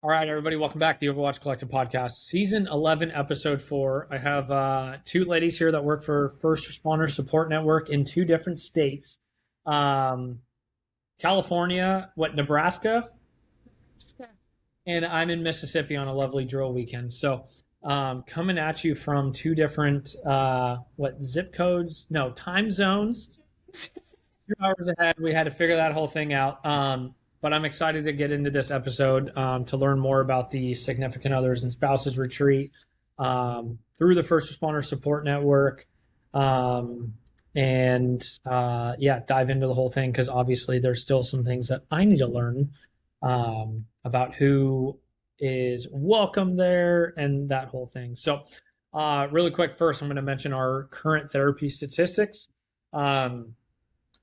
All right, everybody, welcome back to the Overwatch Collective podcast, season 11, episode 4. I have two ladies here that work for First Responder Support Network in two different states. California, Nebraska, and I'm in Mississippi on a lovely drill weekend. So, coming at you from two different, zip codes? No, time zones. 2 hours ahead. We had to figure that whole thing out. But I'm excited to get into this episode to learn more about the Significant Others and Spouses Retreat through the First Responder Support Network. Dive into the whole thing because obviously there's still some things that I need to learn about who is welcome there and that whole thing. So really quick, first, I'm going to mention our current therapy statistics.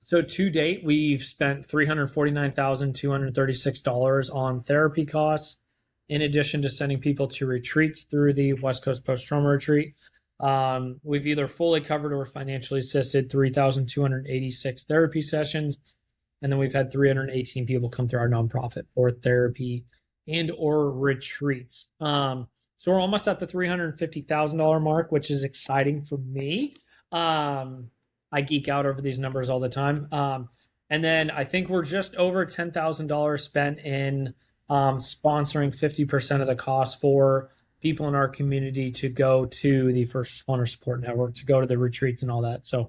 So to date, we've spent $349,236 on therapy costs, in addition to sending people to retreats through the West Coast Post-Trauma Retreat. We've either fully covered or financially assisted 3,286 therapy sessions, and then we've had 318 people come through our nonprofit for therapy and or retreats. So we're almost at the $350,000 mark, which is exciting for me. I geek out over these numbers all the time. And then I think we're just over $10,000 spent in sponsoring 50% of the cost for people in our community to go to the First Responder Support Network, to go to the retreats and all that. So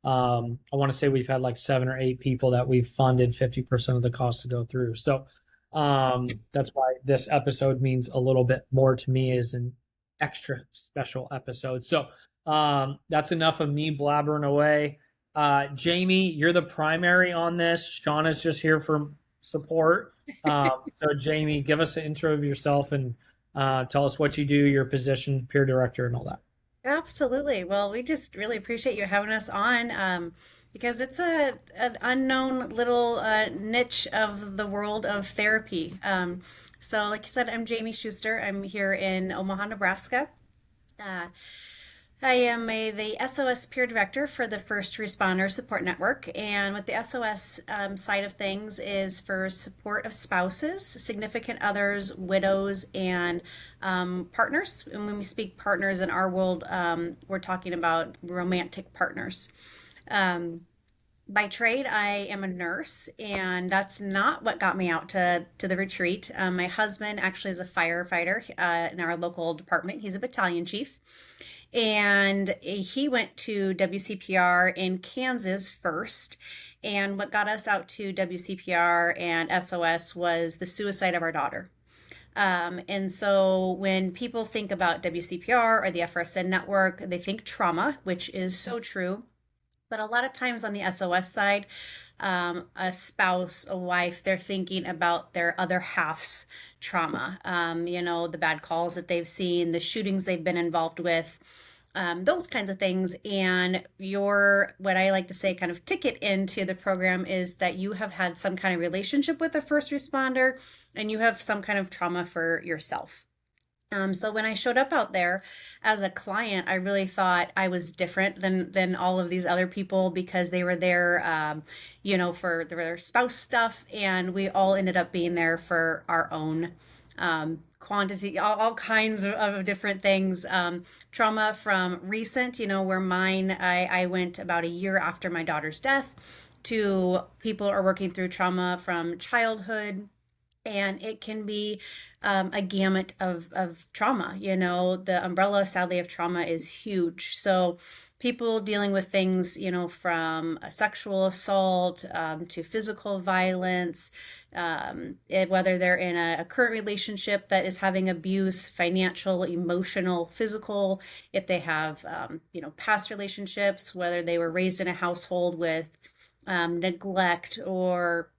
I want to say we've had like 7 or 8 people that we've funded 50% of the cost to go through. So that's why this episode means a little bit more to me as an extra special episode. So that's enough of me blabbering away. Jamie, you're the primary on this. Shaunna's just here for support. So Jamie, give us an intro of yourself and tell us what you do, your position, peer director, and all that. Absolutely. Well, we just really appreciate you having us on because it's an unknown little niche of the world of therapy. So, like you said, I'm Jamie Schuster. I'm here in Omaha, Nebraska. Uh, I am the SOS peer director for the First Responder Support Network. And what the SOS side of things is for support of spouses, significant others, widows, and partners. And when we speak partners in our world, we're talking about romantic partners. By trade, I am a nurse, and that's not what got me out to the retreat. My husband actually is a firefighter in our local department. He's a battalion chief. And he went to WCPR in Kansas first. And what got us out to WCPR and SOS was the suicide of our daughter. And so when people think about WCPR or the FRSN network, they think trauma, which is so true. But a lot of times on the SOS side, a spouse, a wife, they're thinking about their other half's trauma. The bad calls that they've seen, the shootings they've been involved with, those kinds of things. And what I like to say, kind of ticket into the program is that you have had some kind of relationship with a first responder and you have some kind of trauma for yourself. So when I showed up out there as a client, I really thought I was different than all of these other people because they were there, for their spouse stuff, and we all ended up being there for our own quantity, all kinds of different things. Trauma from recent, where I went about a year after my daughter's death, to people are working through trauma from childhood. And it can be a gamut of trauma. The umbrella, sadly, of trauma is huge. So people dealing with things, from sexual assault to physical violence, whether they're in a current relationship that is having abuse, financial, emotional, physical, if they have, past relationships, whether they were raised in a household with neglect, or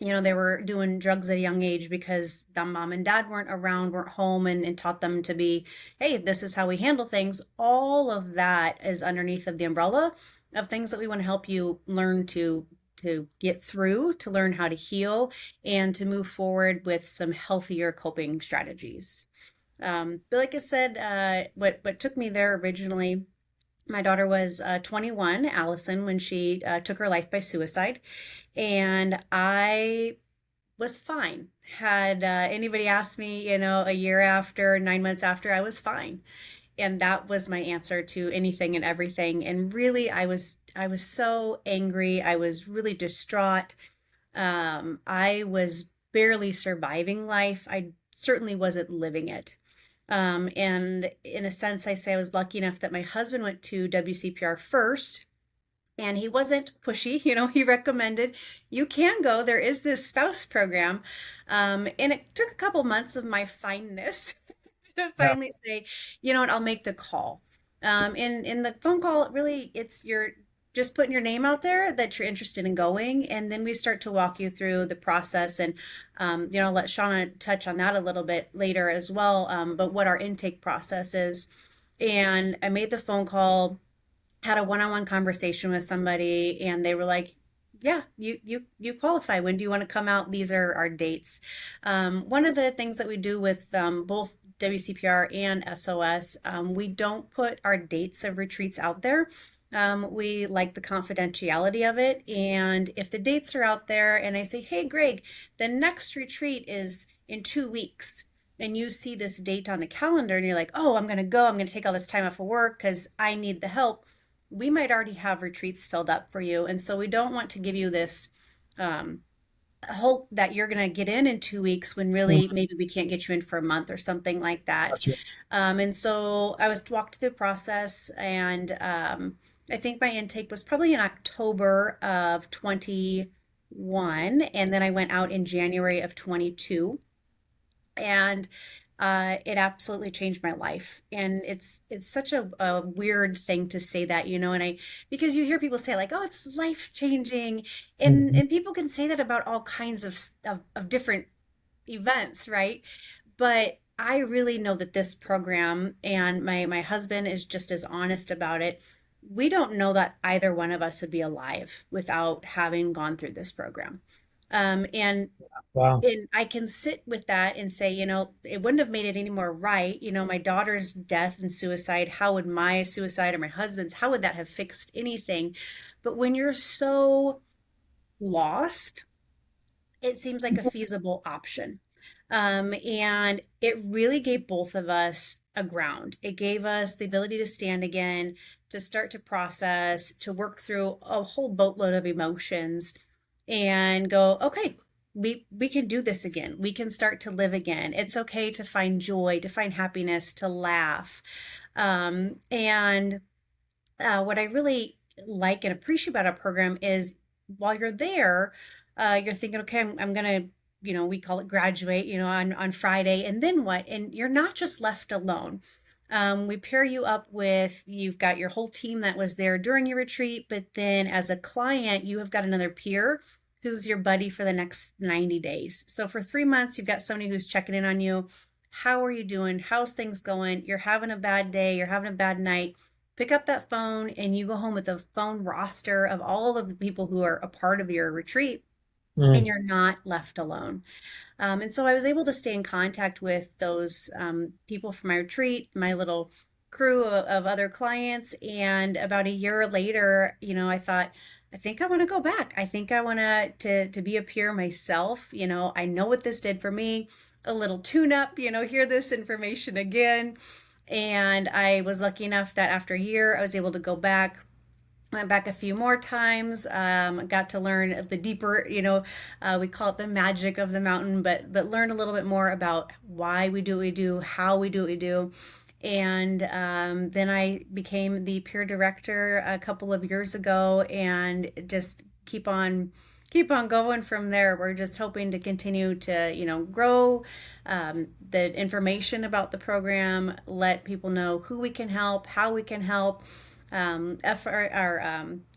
they were doing drugs at a young age because the mom and dad weren't around, weren't home, and taught them to be, hey, this is how we handle things. All of that is underneath of the umbrella of things that we want to help you learn to get through, to learn how to heal, and to move forward with some healthier coping strategies. But like I said, what took me there originally, my daughter was 21, Allison, when she took her life by suicide. And I was fine. Had anybody asked me, you know, a year after, 9 months after, I was fine. And that was my answer to anything and everything. And really, I was so angry. I was really distraught. I was barely surviving life. I certainly wasn't living it. And in a sense, I say I was lucky enough that my husband went to WCPR first, and he wasn't pushy. You know, he recommended you can go. There is this spouse program. And it took a couple months of my fineness to Yeah. finally say, you know what, I'll make the call. And in the phone call, really, it's your just putting your name out there that you're interested in going, and then we start to walk you through the process. And you know, let Shauna touch on that a little bit later as well. But what our intake process is, and I made the phone call, had a one-on-one conversation with somebody, and they were like, yeah, you qualify. When do you want to come out? These are our dates. One of the things that we do with both WCPR and SOS, we don't put our dates of retreats out there. We like the confidentiality of it. And if the dates are out there and I say, hey, Greg, the next retreat is in 2 weeks, and you see this date on the calendar and you're like, oh, I'm going to go, I'm going to take all this time off of work because I need the help, we might already have retreats filled up for you. And so we don't want to give you this um, hope that you're going to get in 2 weeks when really Mhm. maybe we can't get you in for a month or something like that. Gotcha. And so I was walked through the process, and I think my intake was probably in October of 21, and then I went out in January of 22, and it absolutely changed my life. And it's such a weird thing to say that, you know, and I because you hear people say like, oh, it's life changing, Mhm. and people can say that about all kinds of different events, right? But I really know that this program, and my husband is just as honest about it. We don't know that either one of us would be alive without having gone through this program. And Wow. I can sit with that and say, you know, it wouldn't have made it any more right. You know, my daughter's death and suicide, how would my suicide or my husband's, how would that have fixed anything? But when you're so lost, it seems like a feasible option. And it really gave both of us a ground. It gave us the ability to stand again, to start to process, to work through a whole boatload of emotions and go, okay, we can do this again. We can start to live again. It's okay to find joy, to find happiness, to laugh. And what I really like and appreciate about our program is while you're there, you're thinking, okay, I'm gonna, you know, we call it graduate, you know, on Friday, and then what? And you're not just left alone. We pair you up with, you've got your whole team that was there during your retreat, but then as a client, you have got another peer who's your buddy for the next 90 days. So for 3 months, you've got somebody who's checking in on you. How are you doing? How's things going? You're having a bad day, you're having a bad night, pick up that phone and you go home with a phone roster of all of the people who are a part of your retreat, and Mm. you're not left alone. And so I was able to stay in contact with those people from my retreat, my little crew of other clients. And about a year later, you know, I thought, I think I want to go back. I think I want to be a peer myself. You know, I know what this did for me. A little tune up, you know, hear this information again. And I was lucky enough that after a year, I was able to go back. Went back a few more times. Got to learn the deeper, you know, we call it the magic of the mountain, but learn a little bit more about why we do what we do, how we do what we do. And then I became the peer director a couple of years ago, and just keep on going from there. We're just hoping to continue to, you know, grow the information about the program, let people know who we can help, how we can help.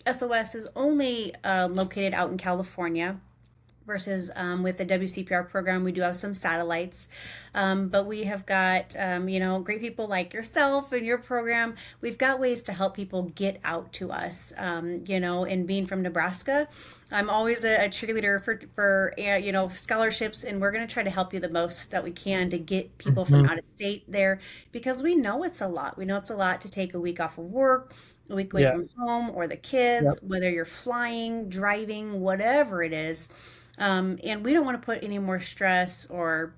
SOS is only located out in California, versus with the WCPR program, we do have some satellites. But we have got, you know, great people like yourself and your program. We've got ways to help people get out to us. You know, and being from Nebraska, I'm always a cheerleader for you know, scholarships, and we're going to try to help you the most that we can to get people from Mhm. out of state there, because we know it's a lot. We know it's a lot to take a week off of work, a week away Yeah. from home or the Yeah. kids, whether you're flying, driving, whatever it is. And we don't want to put any more stress or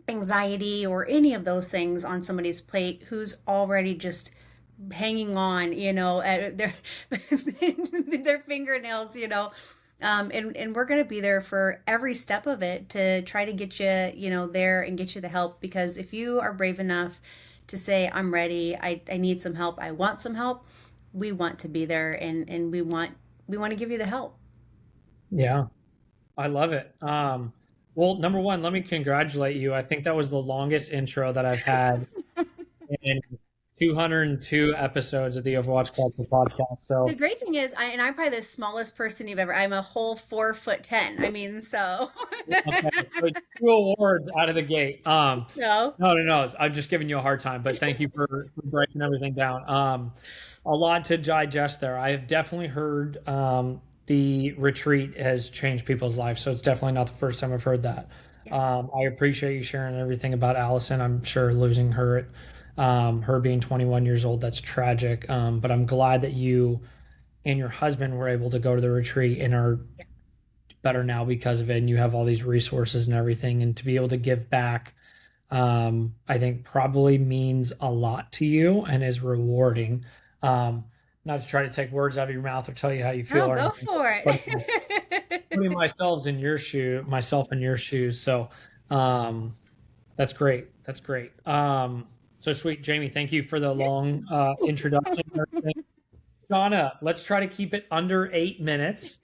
anxiety or any of those things on somebody's plate who's already just hanging on, at their fingernails, and we're going to be there for every step of it to try to get you, there and get you the help. Because if you are brave enough to say, I'm ready, I need some help, I want some help, we want to be there, and we want to give you the help. Yeah, I love it. Well, number one, let me congratulate you. I think that was the longest intro that I've had in 202 episodes of the Overwatch Collective podcast. The So, great thing is, I'm probably the smallest person you've ever. I'm a whole 4'10". I mean, so okay, so two awards out of the gate. no. No, no, no. I'm just giving you a hard time, but thank you for breaking everything down. A lot to digest there. I have definitely heard the retreat has changed people's lives, so it's definitely not the first time I've heard that. Yeah. I appreciate you sharing everything about Allison. I'm sure losing her, her being 21 years old, that's tragic. But I'm glad that you and your husband were able to go to the retreat and are Yeah. better now because of it. And you have all these resources and everything, and to be able to give back, I think probably means a lot to you and is rewarding. Um, Not to try to take words out of your mouth or tell you how you feel No, or go anything, for but it. putting myself in your shoes. So, um, that's great. That's great. So sweet, Jamie. Thank you for the long introduction. And everything. Shaunna, let's try to keep it under 8 minutes.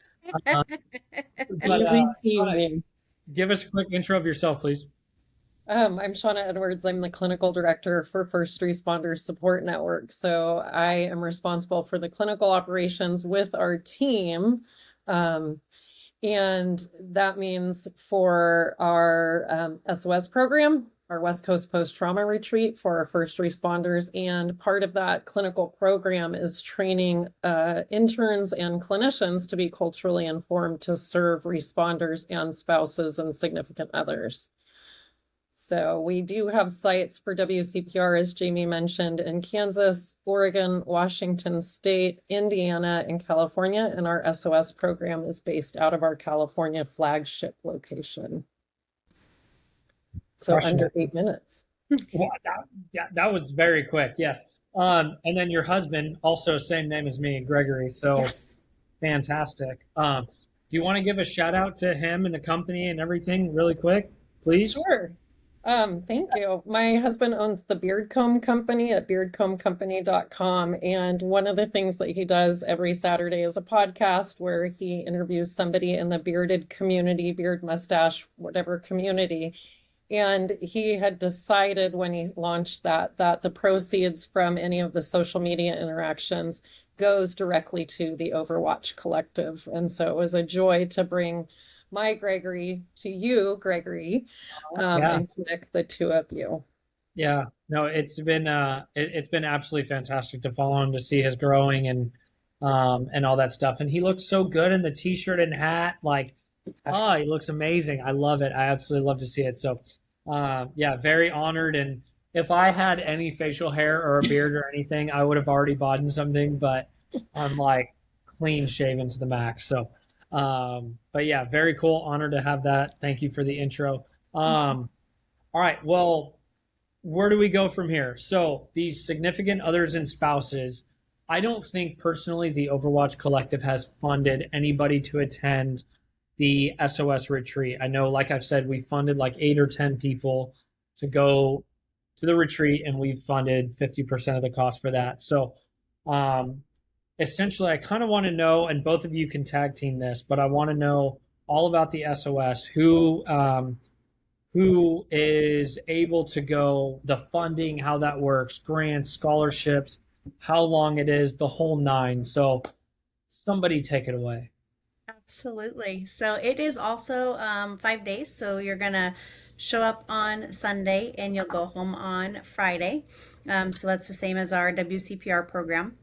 Uh, but Easy Shaunna, peasy. give us a quick intro of yourself, please. I'm Shaunna Edwards. I'm the clinical director for First Responders Support Network. So I am responsible for the clinical operations with our team. Um, and that means for our SOS program, our West Coast Post-Trauma Retreat for our first responders. And part of that clinical program is training interns and clinicians to be culturally informed to serve responders and spouses and significant others. So we do have sites for WCPR, as Jamie mentioned, in Kansas, Oregon, Washington State, Indiana, and California. And our SOS program is based out of our California flagship location. So Crushing under it. 8 minutes. Well, that was very quick. Yes. And then your husband, also same name as me, Gregory. So Yes. fantastic. Do you want to give a shout out to him and the company and everything really quick, please? Sure. Thank you. My husband owns the Beard Comb Company at beardcombcompany.com. And one of the things that he does every Saturday is a podcast where he interviews somebody in the bearded community, beard, mustache, whatever community. And he had decided when he launched that the proceeds from any of the social media interactions goes directly to the Overwatch Collective. And so it was a joy to bring my Gregory to you, Gregory, Yeah. and connect the two of you. Yeah. No, it's been absolutely fantastic to follow him, to see his growing and all that stuff. And he looks so good in the t-shirt and hat. Like, oh, he looks amazing. I love it. I absolutely love to see it. So, yeah, very honored. And if I had any facial hair or a beard or anything, I would have already bought him something, but I'm like clean shaven to the max. So, but yeah, very cool. Honored to have that. Thank you for the intro. All right. Well, where do we go from here? So these significant others and spouses, I don't think personally the Overwatch Collective has funded anybody to attend the SOS retreat. I know, like I've said, we funded like 8 or 10 people to go to the retreat, and we've funded 50% of the cost for that. So, essentially, I kind of want to know, and both of you can tag team this, but I want to know all about the SOS. Who is able to go, the funding, how that works, grants, scholarships, how long it is, the whole nine. So, somebody take it away. Absolutely. So it is also 5 days. So you're going to show up on Sunday and you'll go home on Friday. So that's the same as our WCPR program.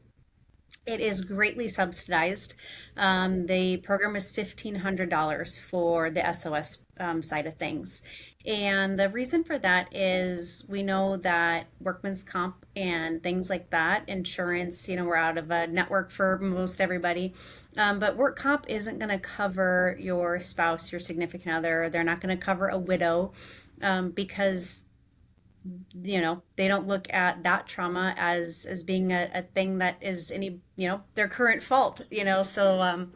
It is greatly subsidized. The program is $1,500 for the SOS side of things. And the reason for that is we know that workman's comp and things like that, insurance, we're out of a network for most everybody. But work comp isn't going to cover your spouse, your significant other. They're not going to cover a widow because they don't look at that trauma as being a thing that is any their current fault. So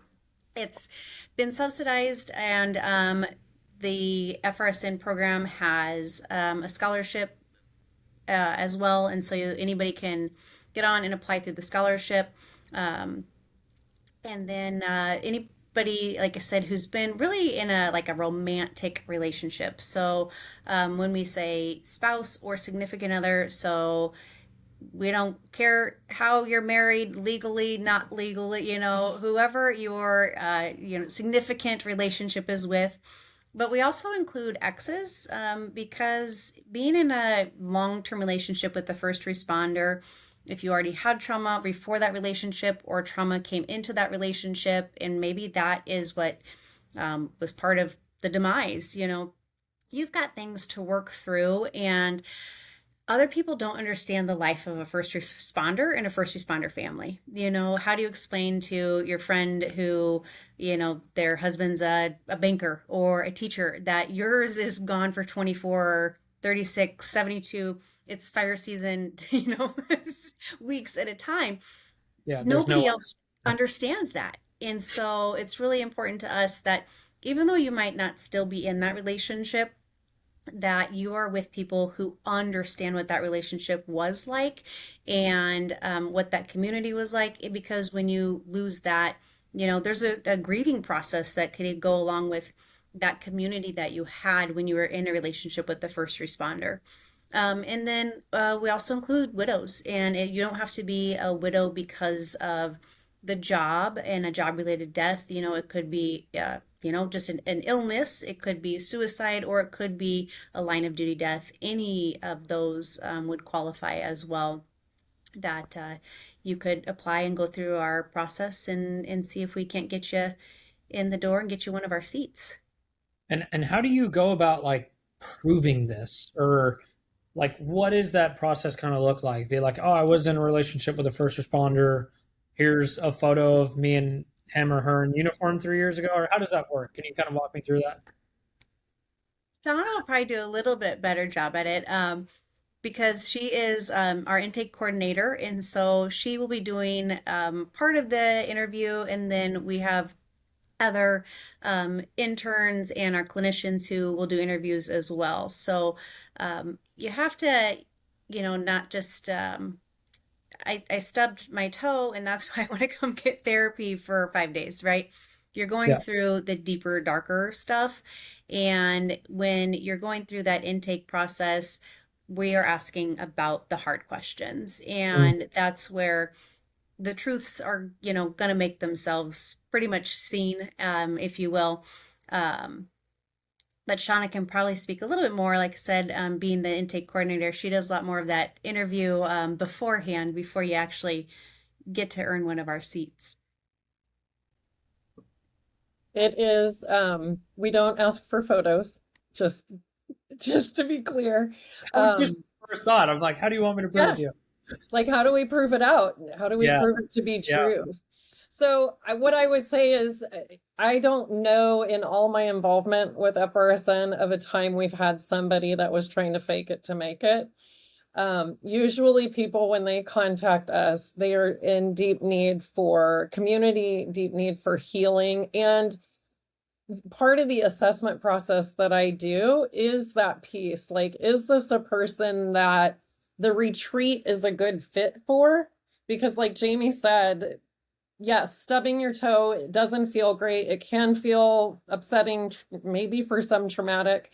it's been subsidized, and the FRSN program has a scholarship as well, and so anybody can get on and apply through the scholarship. Um, and then anybody, like I said, who's been really in a romantic relationship. So when we say spouse or significant other, so we don't care how you're married, legally, not legally, whoever your significant relationship is with. But we also include exes because being in a long-term relationship with the first responder, if you already had trauma before that relationship or trauma came into that relationship, and maybe that is what was part of the demise, you've got things to work through. And other people don't understand the life of a first responder and a first responder family. How do you explain to your friend who, their husband's a banker or a teacher that yours is gone for 24, 36, 72, it's fire season, weeks at a time. Yeah, there's Nobody no. else understands that. And so it's really important to us that even though you might not still be in that relationship, that you are with people who understand what that relationship was like and what that community was like. Because when you lose that, there's a grieving process that could go along with that community that you had when you were in a relationship with the first responder. And then we also include widows, and you don't have to be a widow because of the job and a job related death. It could be just an illness, it could be suicide, or it could be a line of duty death. Any of those would qualify as well, that you could apply and go through our process and see if we can't get you in the door and get you one of our seats. And how do you go about like proving this, or like what does that process kind of look like? Be like, oh, I was in a relationship with a first responder. Here's a photo of me and him or her in uniform 3 years ago, or how does that work? Can you kind of walk me through that? Shauna will probably do a little bit better job at it because she is our intake coordinator. And so she will be doing part of the interview. And then we have other interns and our clinicians who will do interviews as well. So you have to, not just, I stubbed my toe and that's why I want to come get therapy for 5 days, right? You're going Yeah. through the deeper, darker stuff. And when you're going through that intake process, we are asking about the hard questions. Mm. And that's where the truths are, going to make themselves pretty much seen, if you will. Um, but Shauna can probably speak a little bit more. Like I said, being the intake coordinator, she does a lot more of that interview beforehand, before you actually get to earn one of our seats. It is, we don't ask for photos, just just to be clear. That was just Um, the first thought. I'm like, how do you want me to prove it yeah, to you? like how do we prove it out? How do we Yeah, prove it to be yeah. true? So what I would say is I don't know in all my involvement with FRSN of a time we've had somebody that was trying to fake it to make it. Usually people, when they contact us, they are in deep need for community, deep need for healing. And part of the assessment process that I do is that piece. Like, is this a person that the retreat is a good fit for? Because like Jamie said, yes, stubbing your toe, it doesn't feel great. It can feel upsetting, maybe for some traumatic.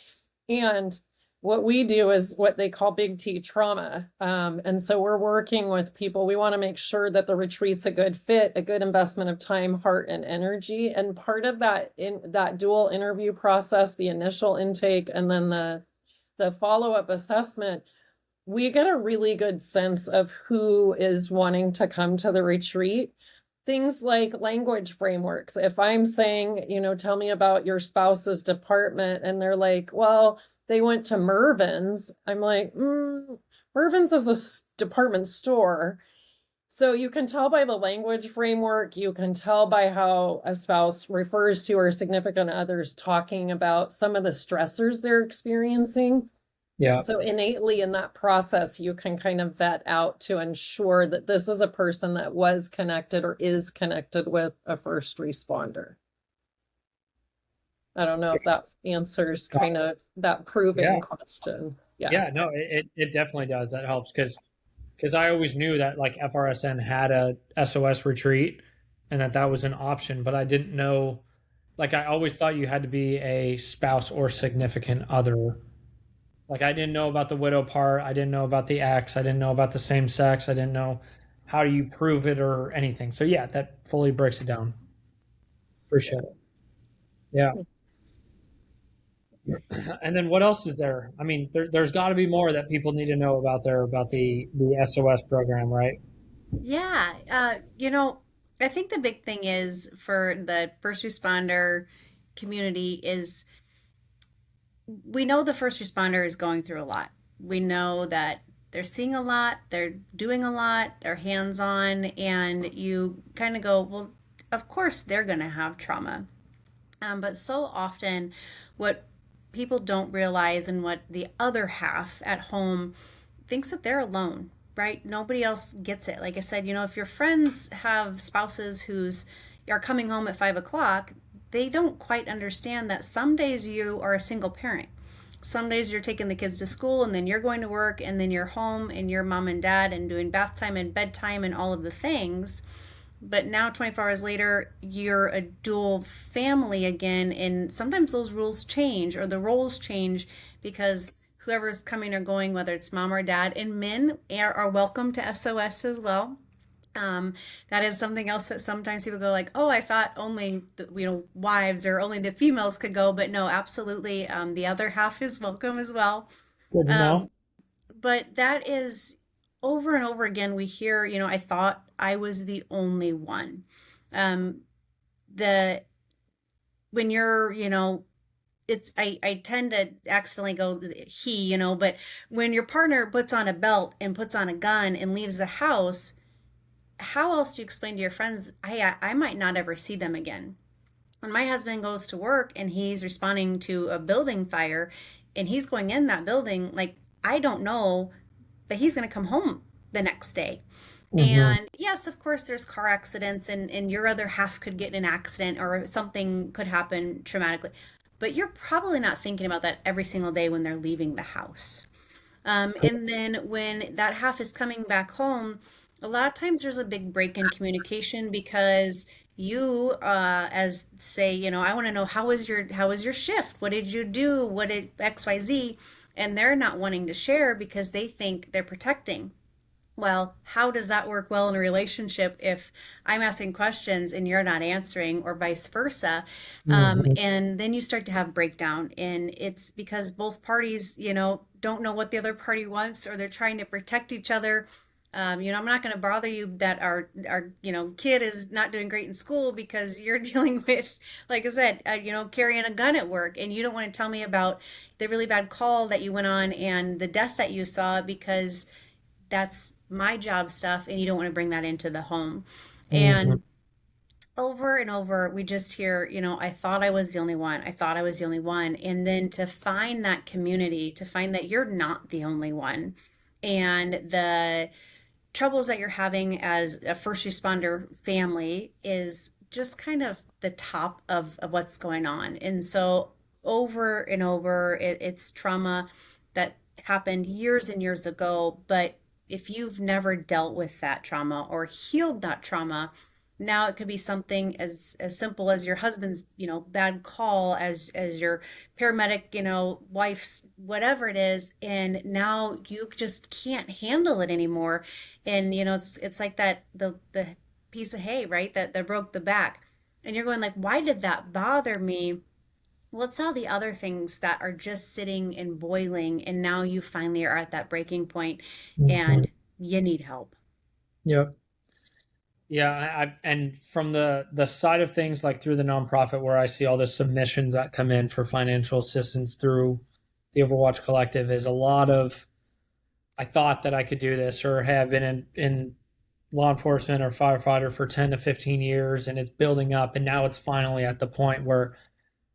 And what we do is what they call big T trauma. And so we're working with people. We want to make sure that the retreat's a good fit, a good investment of time, heart, and energy. And part of that in that dual interview process, the initial intake, and then the follow-up assessment, we get a really good sense of who is wanting to come to the retreat. things like language frameworks. If I'm saying, tell me about your spouse's department, and they're like, well, they went to Mervyn's. I'm like, Mervyn's is a department store. So you can tell by the language framework, you can tell by how a spouse refers to or significant others talking about some of the stressors they're experiencing. Yeah. So innately in that process, you can kind of vet out to ensure that this is a person that was connected or is connected with a first responder. I don't know if that answers kind of that proving question. Yeah, no, it definitely does. That helps because I always knew that like FRSN had a SOS retreat and that was an option, but I didn't know. Like I always thought you had to be a spouse or significant other. Like I didn't know about the widow part. I didn't know about the ex. I didn't know about the same sex. I didn't know how do you prove it or anything. So yeah, that fully breaks it down. Appreciate it. Yeah. And then what else is there? I mean, there's got to be more that people need to know about the SOS program, right? Yeah, I think the big thing is for the first responder community is we know the first responder is going through a lot. We know that they're seeing a lot, they're doing a lot, they're hands on, and you kind of go, well, of course they're going to have trauma. But so often, what people don't realize and what the other half at home thinks that they're alone, right? Nobody else gets it. Like I said, if your friends have spouses who's are coming home at 5 o'clock, they don't quite understand that some days you are a single parent. Some days you're taking the kids to school and then you're going to work and then you're home and you're mom and dad and doing bath time and bedtime and all of the things. But now 24 hours later, you're a dual family again. And sometimes those rules change or the roles change because whoever's coming or going, whether it's mom or dad, and men are welcome to SOS as well. That is something else that sometimes people go like, oh, I thought only wives or only the females could go, but no, absolutely, the other half is welcome as well. Good to know. But that is over and over again we hear, I thought I was the only one. The when you're, it's I tend to accidentally go he, but when your partner puts on a belt and puts on a gun and leaves the house, how else do you explain to your friends, I might not ever see them again? When my husband goes to work and he's responding to a building fire and he's going in that building, like, I don't know that he's going to come home the next day. And yes, of course, there's car accidents and your other half could get in an accident or something could happen traumatically. But you're probably not thinking about that every single day when they're leaving the house. And then when that half is coming back home, a lot of times there's a big break in communication because you, as say, I want to know how was your shift? What did you do? What did XYZ? And they're not wanting to share because they think they're protecting. Well, how does that work well in a relationship if I'm asking questions and you're not answering, or vice versa? And then you start to have breakdown, and it's because both parties, don't know what the other party wants, or they're trying to protect each other. I'm not going to bother you that our kid is not doing great in school because you're dealing with, like I said, carrying a gun at work, and you don't want to tell me about the really bad call that you went on and the death that you saw because that's my job stuff, and you don't want to bring that into the home. And over and over, we just hear, I thought I was the only one. I thought I was the only one. And then to find that community, to find that you're not the only one, and the troubles that you're having as a first responder family is just kind of the top of what's going on. And so over and over, it's trauma that happened years and years ago. But if you've never dealt with that trauma or healed that trauma, now it could be something as simple as your husband's, bad call, as your paramedic, wife's, whatever it is, and now you just can't handle it anymore. And it's like that the piece of hay, right? That broke the back, and you're going like, why did that bother me? Well, it's all the other things that are just sitting and boiling, and now you finally are at that breaking point, and you need help. Yep. Yeah, and from the side of things, like through the nonprofit, where I see all the submissions that come in for financial assistance through the Overwatch Collective, is a lot of, I thought that I could do this, or have been in law enforcement or firefighter for 10 to 15 years, and it's building up, and now it's finally at the point where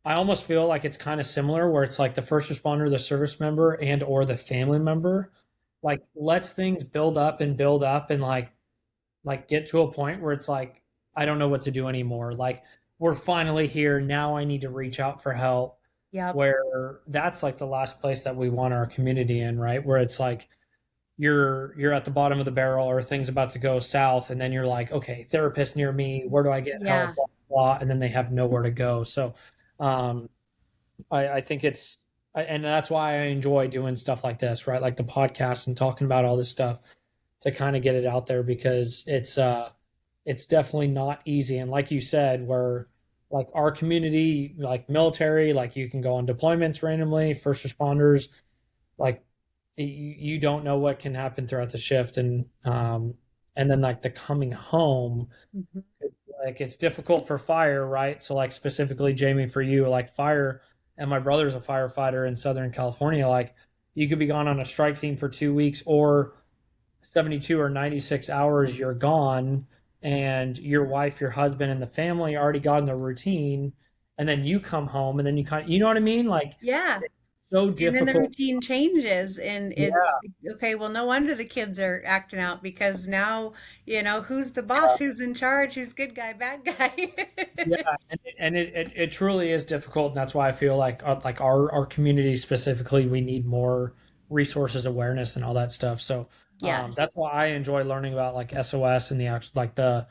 I almost feel like it's kind of similar, where it's like the first responder, the service member, and or the family member, like lets things build up, and like get to a point where it's like I don't know what to do anymore. Like we're finally here. Now I need to reach out for help. Yep. Where that's like the last place that we want our community in, right? Where it's like you're at the bottom of the barrel, or things about to go south, and then you're like, okay, therapist near me, where do I get help? Yeah. Blah, blah, blah, and then they have nowhere to go. So um I think it's and that's why I enjoy doing stuff like this, right? Like the podcast and talking about all this stuff to kind of get it out there, because it's definitely not easy. And like you said, where like our community, like military, like you can go on deployments randomly, first responders, like you don't know what can happen throughout the shift. And then like the coming home, Mhm. like it's difficult for fire, right? So like specifically Jamie, for you, like fire, and my brother's a firefighter in Southern California, like you could be gone on a strike team for 2 weeks, or 72 or 96 hours you're gone, and your wife, your husband, and the family already got in the routine, and then you come home, and then you kind of, you know what I mean, like Yeah. it's so And then the difficult. routine changes, and it's Yeah, okay. Well, no wonder the kids are acting out because now, who's the boss, who's in charge, who's good guy, bad guy. yeah, and it truly is difficult, and that's why I feel like our community specifically, we need more resources, awareness, and all that stuff. So that's Yes. why I enjoy learning about like SOS and the actual like the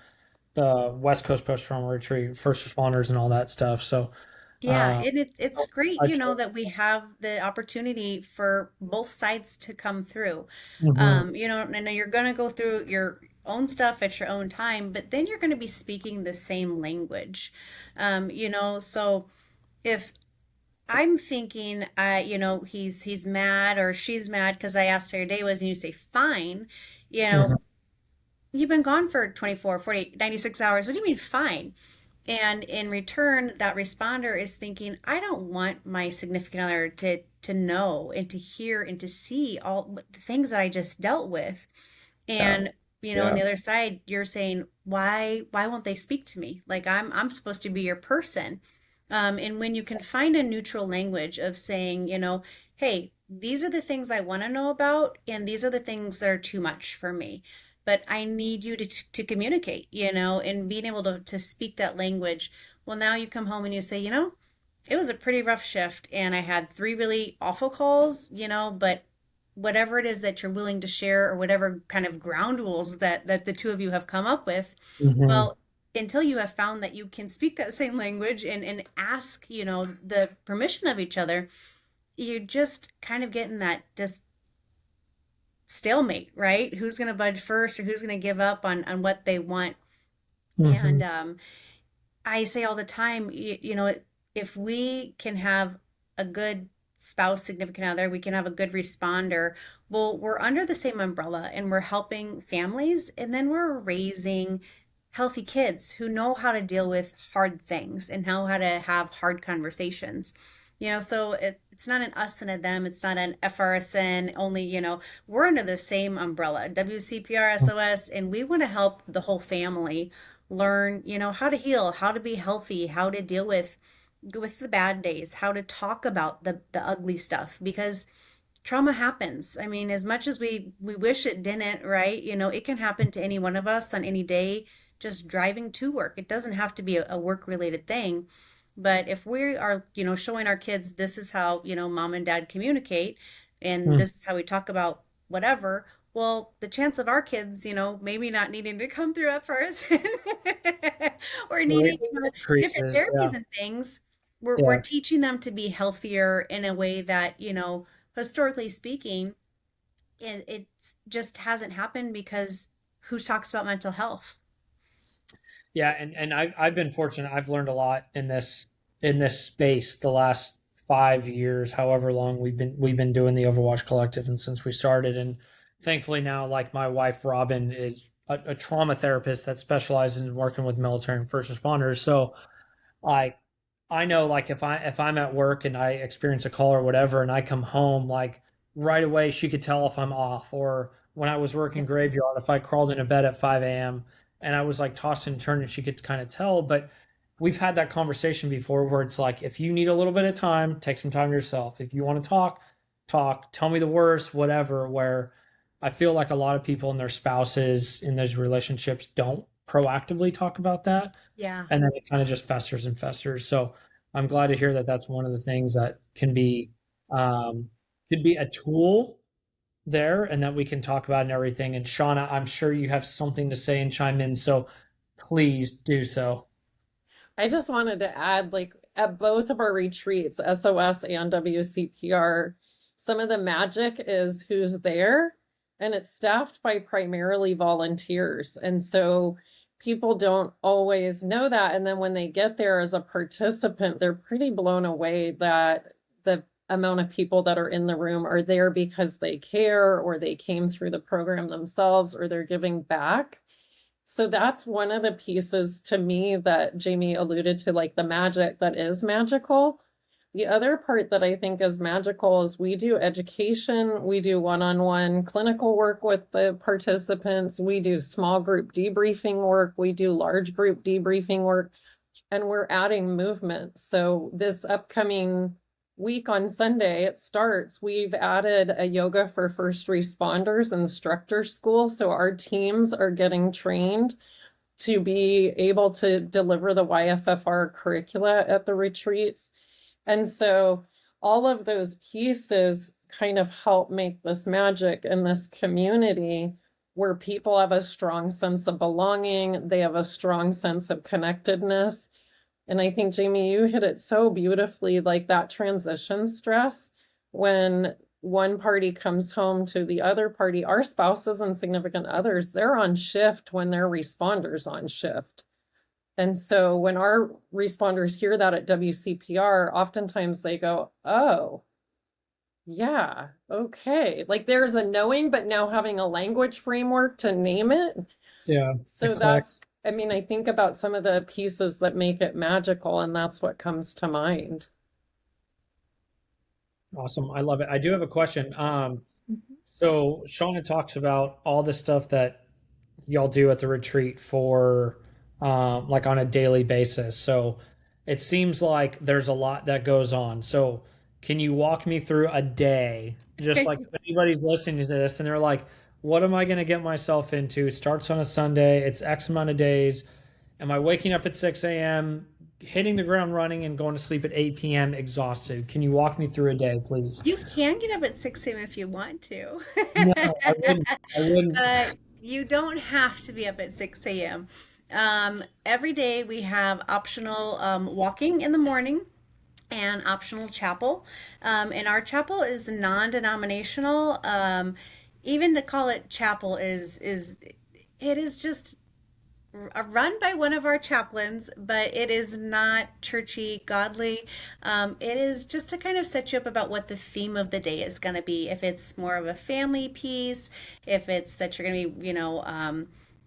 West Coast post trauma retreat, first responders, and all that stuff. So Yeah, uh, and it's great, I that we have the opportunity for both sides to come through. Mhm. And you're going to go through your own stuff at your own time, but then you're going to be speaking the same language. So if I'm thinking, he's mad or she's mad because I asked how your day was, and you say, fine, you Mhm. know, you've been gone for 24, 48, 96 hours. What do you mean, fine? And in return, that responder is thinking, I don't want my significant other to know and to hear and to see all the things that I just dealt with. Yeah. And on Yeah. the other side, you're saying, why won't they speak to me? Like I'm supposed to be your person. And when you can find a neutral language of saying, hey, these are the things I want to know about, and these are the things that are too much for me. But I need you to communicate, and being able to speak that language. Well, now you come home and you say, it was a pretty rough shift, and I had three really awful calls, but whatever it is that you're willing to share, or whatever kind of ground rules that the two of you have come up with, Mhm. well, until you have found that you can speak that same language and ask, the permission of each other, you're just kind of getting that just stalemate, right? Who's going to budge first, or who's going to give up on what they want? And Mhm. I say all the time, if we can have a good spouse, significant other, we can have a good responder. Well, we're under the same umbrella, and we're helping families, and then we're raising healthy kids who know how to deal with hard things and know how to have hard conversations. So it's not an us and a them. It's not an FRSN only. We're under the same umbrella, WCPR, SOS, and we want to help the whole family learn, how to heal, how to be healthy, how to deal with the bad days, how to talk about the ugly stuff, because trauma happens. I mean, as much as we wish it didn't, right? It can happen to any one of us on any day, just driving to work. It doesn't have to be a work related thing. But if we are, showing our kids this is how, mom and dad communicate, and Mhm. this is how we talk about whatever, well, the chance of our kids, maybe not needing to come through at first or needing, Greatly different increases. Yeah. therapies and things, we're Yeah. teaching them to be healthier in a way that, historically speaking, it just hasn't happened because who talks about mental health? Yeah. And I've been fortunate. I've learned a lot in this space the last 5 years, however long we've been doing the Overwatch Collective, and since we started. And thankfully now, like my wife Robin is a trauma therapist that specializes in working with military and first responders. So like I know like if I'm at work and I experience a call or whatever and I come home like right away she could tell if I'm off, or when I was working graveyard if I crawled into bed at 5 a.m. and I was like tossing and turning she could kind of tell. But we've had that conversation before where it's like if you need a little bit of time, take some time to yourself. If you want to talk, tell me the worst, whatever. Where I feel like a lot of people and their spouses in those relationships don't proactively talk about that, Yeah. and then it kind of just festers and festers. So I'm glad to hear that that's one of the things that um, could be a tool there, and that we can talk about and everything. And Shaunna, I'm sure you have something to say and chime in, so please do so. I just wanted to add, like, at both of our retreats, SOS and WCPR, some of the magic is who's there, and it's staffed by primarily volunteers. And so people don't always know that. And then when they get there as a participant, they're pretty blown away that the amount of people that are in the room are there because they care, or they came through the program themselves, or they're giving back. So that's one of the pieces to me that Jamie alluded to, like the magic that is magical. The other part that I think is magical is we do education, we do one-on-one clinical work with the participants, we do small group debriefing work, we do large group debriefing work, and we're adding movement. So this upcoming week on Sunday, it starts, we've added a yoga for first responders instructor school. So our teams are getting trained to be able to deliver the YFFR curricula at the retreats. And so all of those pieces kind of help make this magic in this community where people have a strong sense of belonging, they have a strong sense of connectedness. And I think, Jamie, you hit it so beautifully, like that transition stress when one party comes home to the other party, our spouses and significant others, they're on shift when their responders on shift. And so when our responders hear that at WCPR, oftentimes they go, oh, yeah, okay. Like there's a knowing, but now having a language framework to name it. Yeah, So exactly. that's, I mean, I think about some of the pieces that make it magical, and that's what comes to mind. Awesome. I love it. I do have a question. Mhm. So Shauna talks about all the stuff that y'all do at the retreat for like on a daily basis. So it seems like there's a lot that goes on. So can you walk me through a day? Just like if anybody's listening to this and they're like, what am I going to get myself into? It starts on a Sunday. It's X amount of days. Am I waking up at 6 a.m., hitting the ground running and going to sleep at 8 p.m. exhausted? Can you walk me through a day, please? You can get up at 6 a.m. if you want to. No, I wouldn't. I wouldn't. You don't have to be up at 6 a.m. Every day we have optional walking in the morning and optional chapel. And our chapel is non-denominational. Even to call it chapel is it is just run by one of our chaplains, but it is not churchy, godly. It is just to kind of set you up about what the theme of the day is going to be. If it's more of a family piece, if it's that you're going to be,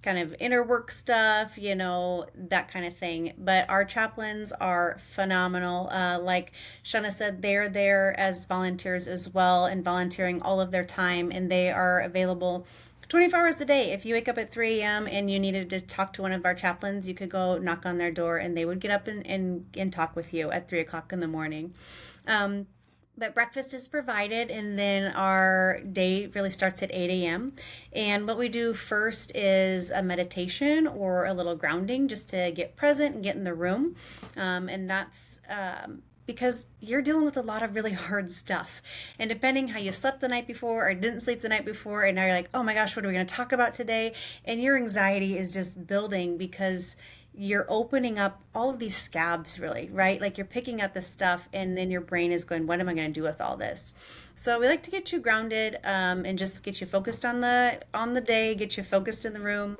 kind of inner work stuff, that kind of thing. But our chaplains are phenomenal. Like Shauna said, they're there as volunteers as well and volunteering all of their time, and they are available 24 hours a day. If you wake up at 3 a.m. and you needed to talk to one of our chaplains, you could go knock on their door and they would get up and talk with you at 3 o'clock in the morning. But breakfast is provided, and then our day really starts at 8 a.m. And what we do first is a meditation or a little grounding just to get present and get in the room. And that's because you're dealing with a lot of really hard stuff. And depending how you slept the night before or didn't sleep the night before, and now you're like, oh my gosh, what are we going to talk about today? And your anxiety is just building because you're opening up all of these scabs, really, right? Like you're picking at this stuff, and then your brain is going, what am I going to do with all this? So we like to get you grounded and just get you focused on the day, get you focused in the room.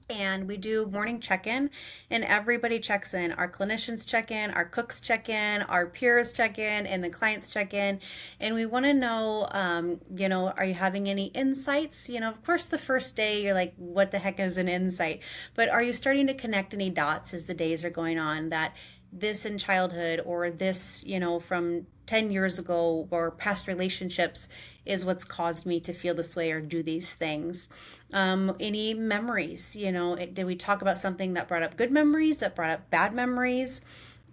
And we do morning check-in, and everybody checks in. Our clinicians check in, our cooks check in, our peers check in, and the clients check in. And we want to know, are you having any insights? Of course, the first day you're like, what the heck is an insight? But are you starting to connect any dots as the days are going on, that this in childhood, or this, from 10 years ago, or past relationships is what's caused me to feel this way or do these things? Any memories, did we talk about something that brought up good memories, that brought up bad memories?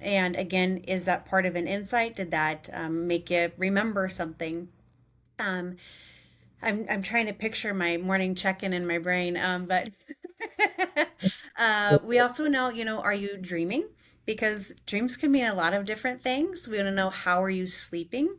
And again, is that part of an insight? Did that make you remember something? um, I'm trying to picture my morning check-in in my brain, but we also know, are you dreaming? Because dreams can mean a lot of different things. We want to know, how are you sleeping?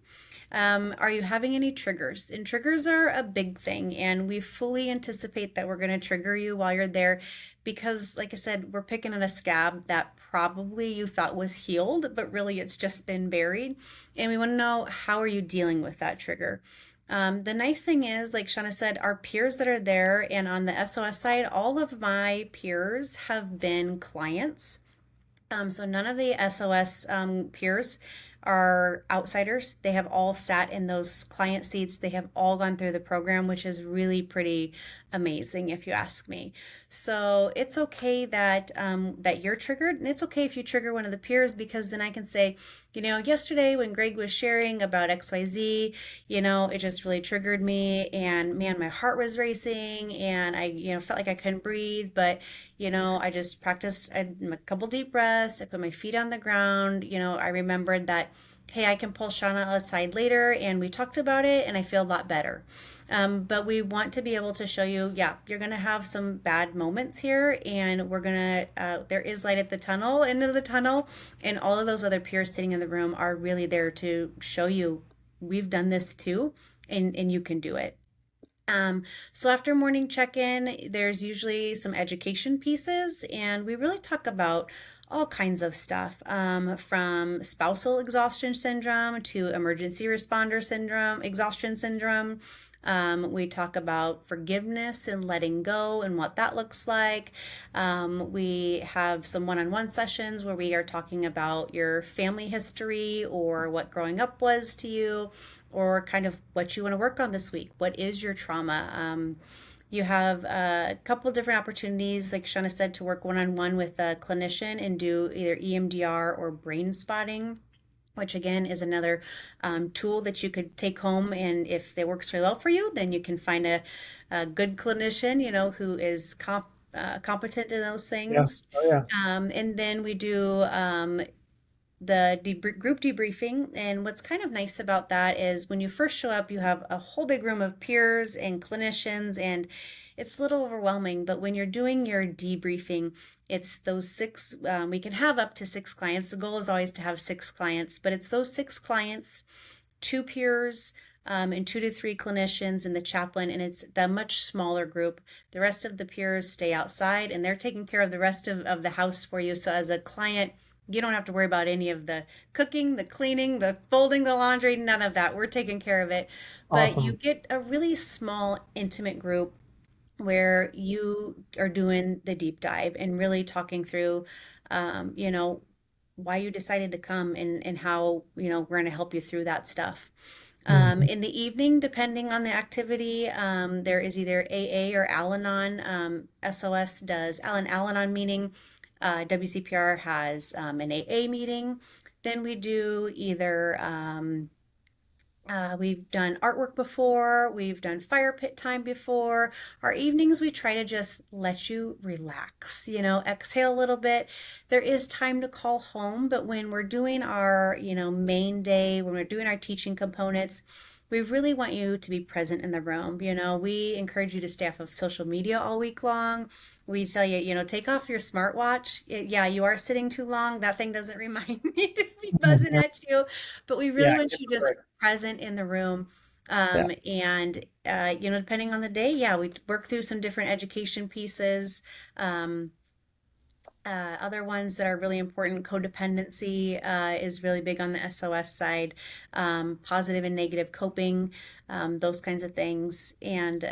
Are you having any triggers? And triggers are a big thing, and we fully anticipate that we're going to trigger you while you're there because, like I said, we're picking at a scab that probably you thought was healed, but really it's just been buried. And we want to know, how are you dealing with that trigger? The nice thing is, like Shaunna said, our peers that are there, and on the SOS side, all of my peers have been clients. So none of the SOS peers are outsiders. They have all sat in those client seats. They have all gone through the program, which is really pretty amazing, if you ask me. So it's okay that you're triggered, and it's okay if you trigger one of the peers, because then I can say, yesterday when Greg was sharing about XYZ, it just really triggered me, and man, my heart was racing, and I, felt like I couldn't breathe, but I just practiced a couple deep breaths. I put my feet on the ground. I remembered that, hey, I can pull Shaunna aside later, and we talked about it, and I feel a lot better. But we want to be able to show you, yeah, you're going to have some bad moments here, and there is light at the tunnel, end of the tunnel, and all of those other peers sitting in the room are really there to show you, we've done this too, and you can do it. So after morning check-in, there's usually some education pieces, and we really talk about all kinds of stuff, from spousal exhaustion syndrome to emergency responder syndrome, exhaustion syndrome. We talk about forgiveness and letting go and what that looks like. We have some one-on-one sessions where we are talking about your family history, or what growing up was to you, or kind of what you want to work on this week. What is your trauma? You have a couple different opportunities, like Shaunna said, to work one-on-one with a clinician and do either EMDR or brain spotting, which again is another tool that you could take home. And if it works really well for you, then you can find a good clinician, who is competent in those Yeah. things. Oh, yeah. And then we do the group debriefing. And what's kind of nice about that is, when you first show up, you have a whole big room of peers and clinicians, and it's a little overwhelming. But when you're doing your debriefing, it's those six, we can have up to six clients. The goal is always to have six clients, but it's those six clients, two peers, and 2 to 3 clinicians and the chaplain, and it's the much smaller group. The rest of the peers stay outside, and they're taking care of the rest of the house for you. So as a client, you don't have to worry about any of the cooking, the cleaning, the folding the laundry, none of that. We're taking care of it. But you Awesome. get a really small, intimate group where you are doing the deep dive and really talking through, why you decided to come, and how, we're going to help you through that stuff. Mhm. In the evening, depending on the activity, there is either AA or Al-Anon. SOS does Al-Anon meeting. WCPR has an AA meeting. Then we do either we've done artwork before, we've done fire pit time before. Our evenings, we try to just let you relax, exhale a little bit. There is time to call home, but when we're doing our, main day, when we're doing our teaching components, we really want you to be present in the room. We encourage you to stay off of social media all week long. We tell you, take off your smartwatch. Yeah, you are sitting too long. That thing doesn't remind me to be buzzing at you, but we really Yeah. want Get you the just break. present in the room. Yeah. And depending on the day, yeah, we work through some different education pieces. Um, Other ones that are really important, codependency is really big on the SOS side, positive and negative coping, those kinds of things. And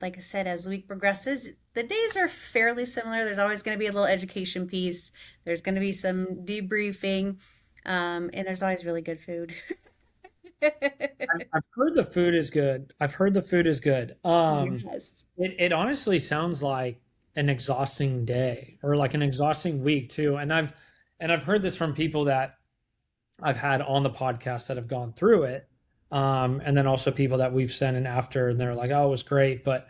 like I said, as the week progresses, the days are fairly similar. There's always going to be a little education piece, there's going to be some debriefing, and there's always really good food. I've heard the food is good. I've heard the food is good. Yes. It honestly sounds like an exhausting day or like an exhausting week too. And I've heard this from people that I've had on the podcast that have gone through it. And then also people that we've sent in after and they're like, oh, it was great, but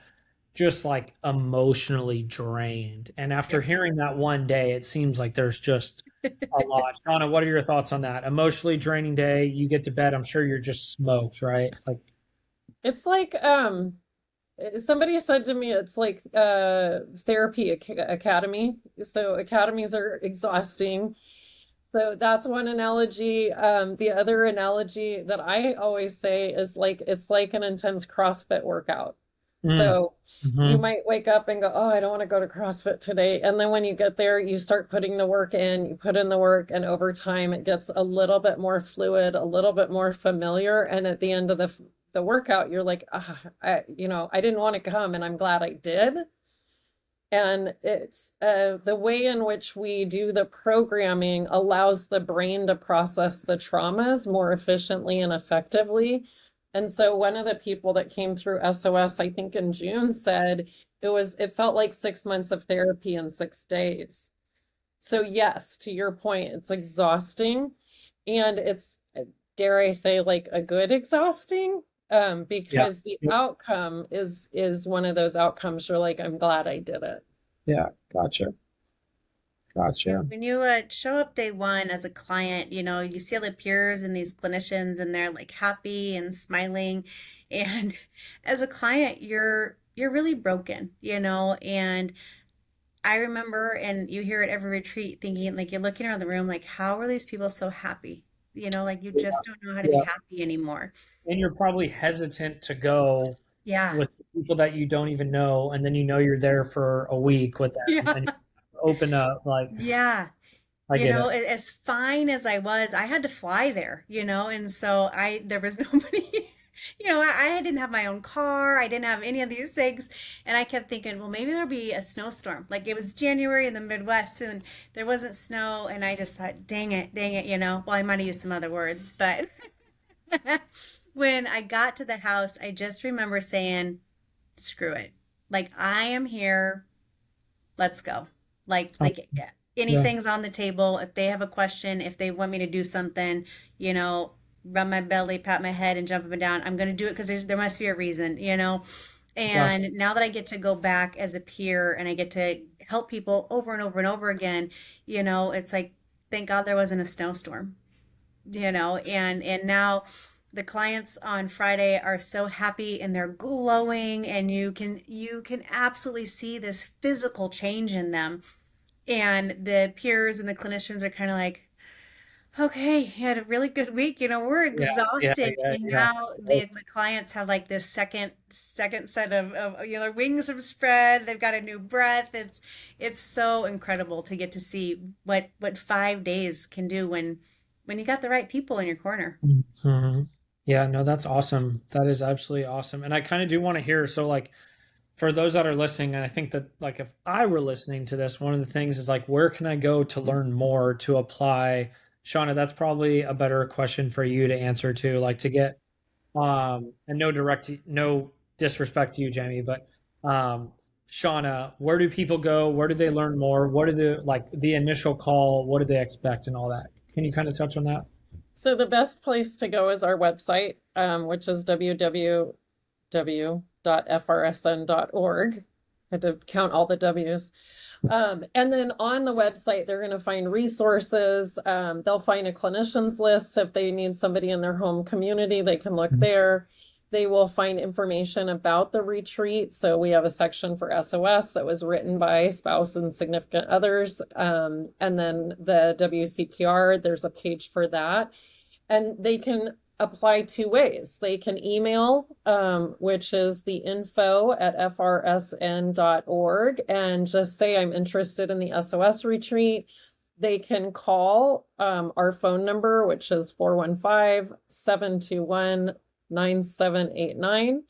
just like emotionally drained. And after Yep. hearing that one day, it seems like there's just a lot. Shauna, what are your thoughts on that? Emotionally draining day, you get to bed, I'm sure you're just smoked, right? Like, It's like somebody said to me, it's like therapy academy. So academies are exhausting. So that's one analogy. The other analogy that I always say is like it's like an intense CrossFit workout. mm, So you hmm, might wake up and go, oh, I don't want to go to CrossFit today. And then when you get there, you start putting the work in, you put in the work, and over time it gets a little bit more fluid, a little bit more familiar. And at the end of the workout, you're like, ah, I didn't want to come and I'm glad I did. And it's the way in which we do the programming allows the brain to process the traumas more efficiently and effectively. And so one of the people that came through SOS, I think in June, said it felt like 6 months of therapy in 6 days. So yes, to your point, it's exhausting and it's, dare I say, like a good exhausting, yeah, because the outcome is one of those outcomes you're like, I'm glad I did it. yeah, gotcha, gotcha. When you show up day one as a client, you see all the peers and these clinicians, and they're like happy and smiling. And as a client, you're really broken, and I remember, and you hear at every retreat, thinking like you're looking around the room, like, how are these people so happy? Like you Yeah, just don't know how to be yeah. happy anymore. And you're probably hesitant to go Yeah. with people that you don't even know, and then you know you're there for a week with them, Yeah. and you open up like, Yeah. I get it. As fine as I was, I had to fly there, and so there was nobody, I didn't have my own car. I didn't have any of these things. And I kept thinking, well, maybe there'll be a snowstorm. Like it was January in the Midwest and there wasn't snow. And I just thought, dang it, Well, I might have used some other words, but when I got to the house, I just remember saying, screw it. Like I am here. Let's go. Yeah, Yeah, anything's on the table. If they have a question, if they want me to do something, rub my belly, pat my head, and jump up and down, I'm going to do it because there must be a reason. gotcha. And now that I get to go back as a peer and I get to help people over and over and over again, it's like, thank God there wasn't a snowstorm, and now the clients on Friday are so happy and they're glowing and you can absolutely see this physical change in them. And the peers and the clinicians are kind of like, okay, you had a really good week. We're Yeah, yeah, exhausted. yeah, And yeah. now the clients have like this second set of their wings have spread. They've got a new breath. It's so incredible to get to see what 5 days can do when you got the right people in your corner. Mhm. Yeah, no, that's awesome. That is absolutely awesome. And I kind of do want to hear, so like for those that are listening, and I think that like if I were listening to this, one of the things is like, where can I go to learn more to apply? Shauna, that's probably a better question for you to answer to, like to get and no disrespect to you, Jamie, but Shauna, where do people go? Where do they learn more? What are the initial call? What do they expect and all that? Can you kind of touch on that? So the best place to go is our website, which is www.frsn.org. I had to count all the W's. And then on the website, they're going to find resources. They'll find a clinician's list. If they need somebody in their home community, they can look there. They will find information about the retreat. So we have a section for SOS that was written by spouse and significant others. And then the WCPR, there's a page for that. And they can apply two ways. They can email, which is the info@frsn.org, and just say, I'm interested in the SOS retreat. They can call our phone number, which is 415-721-9789.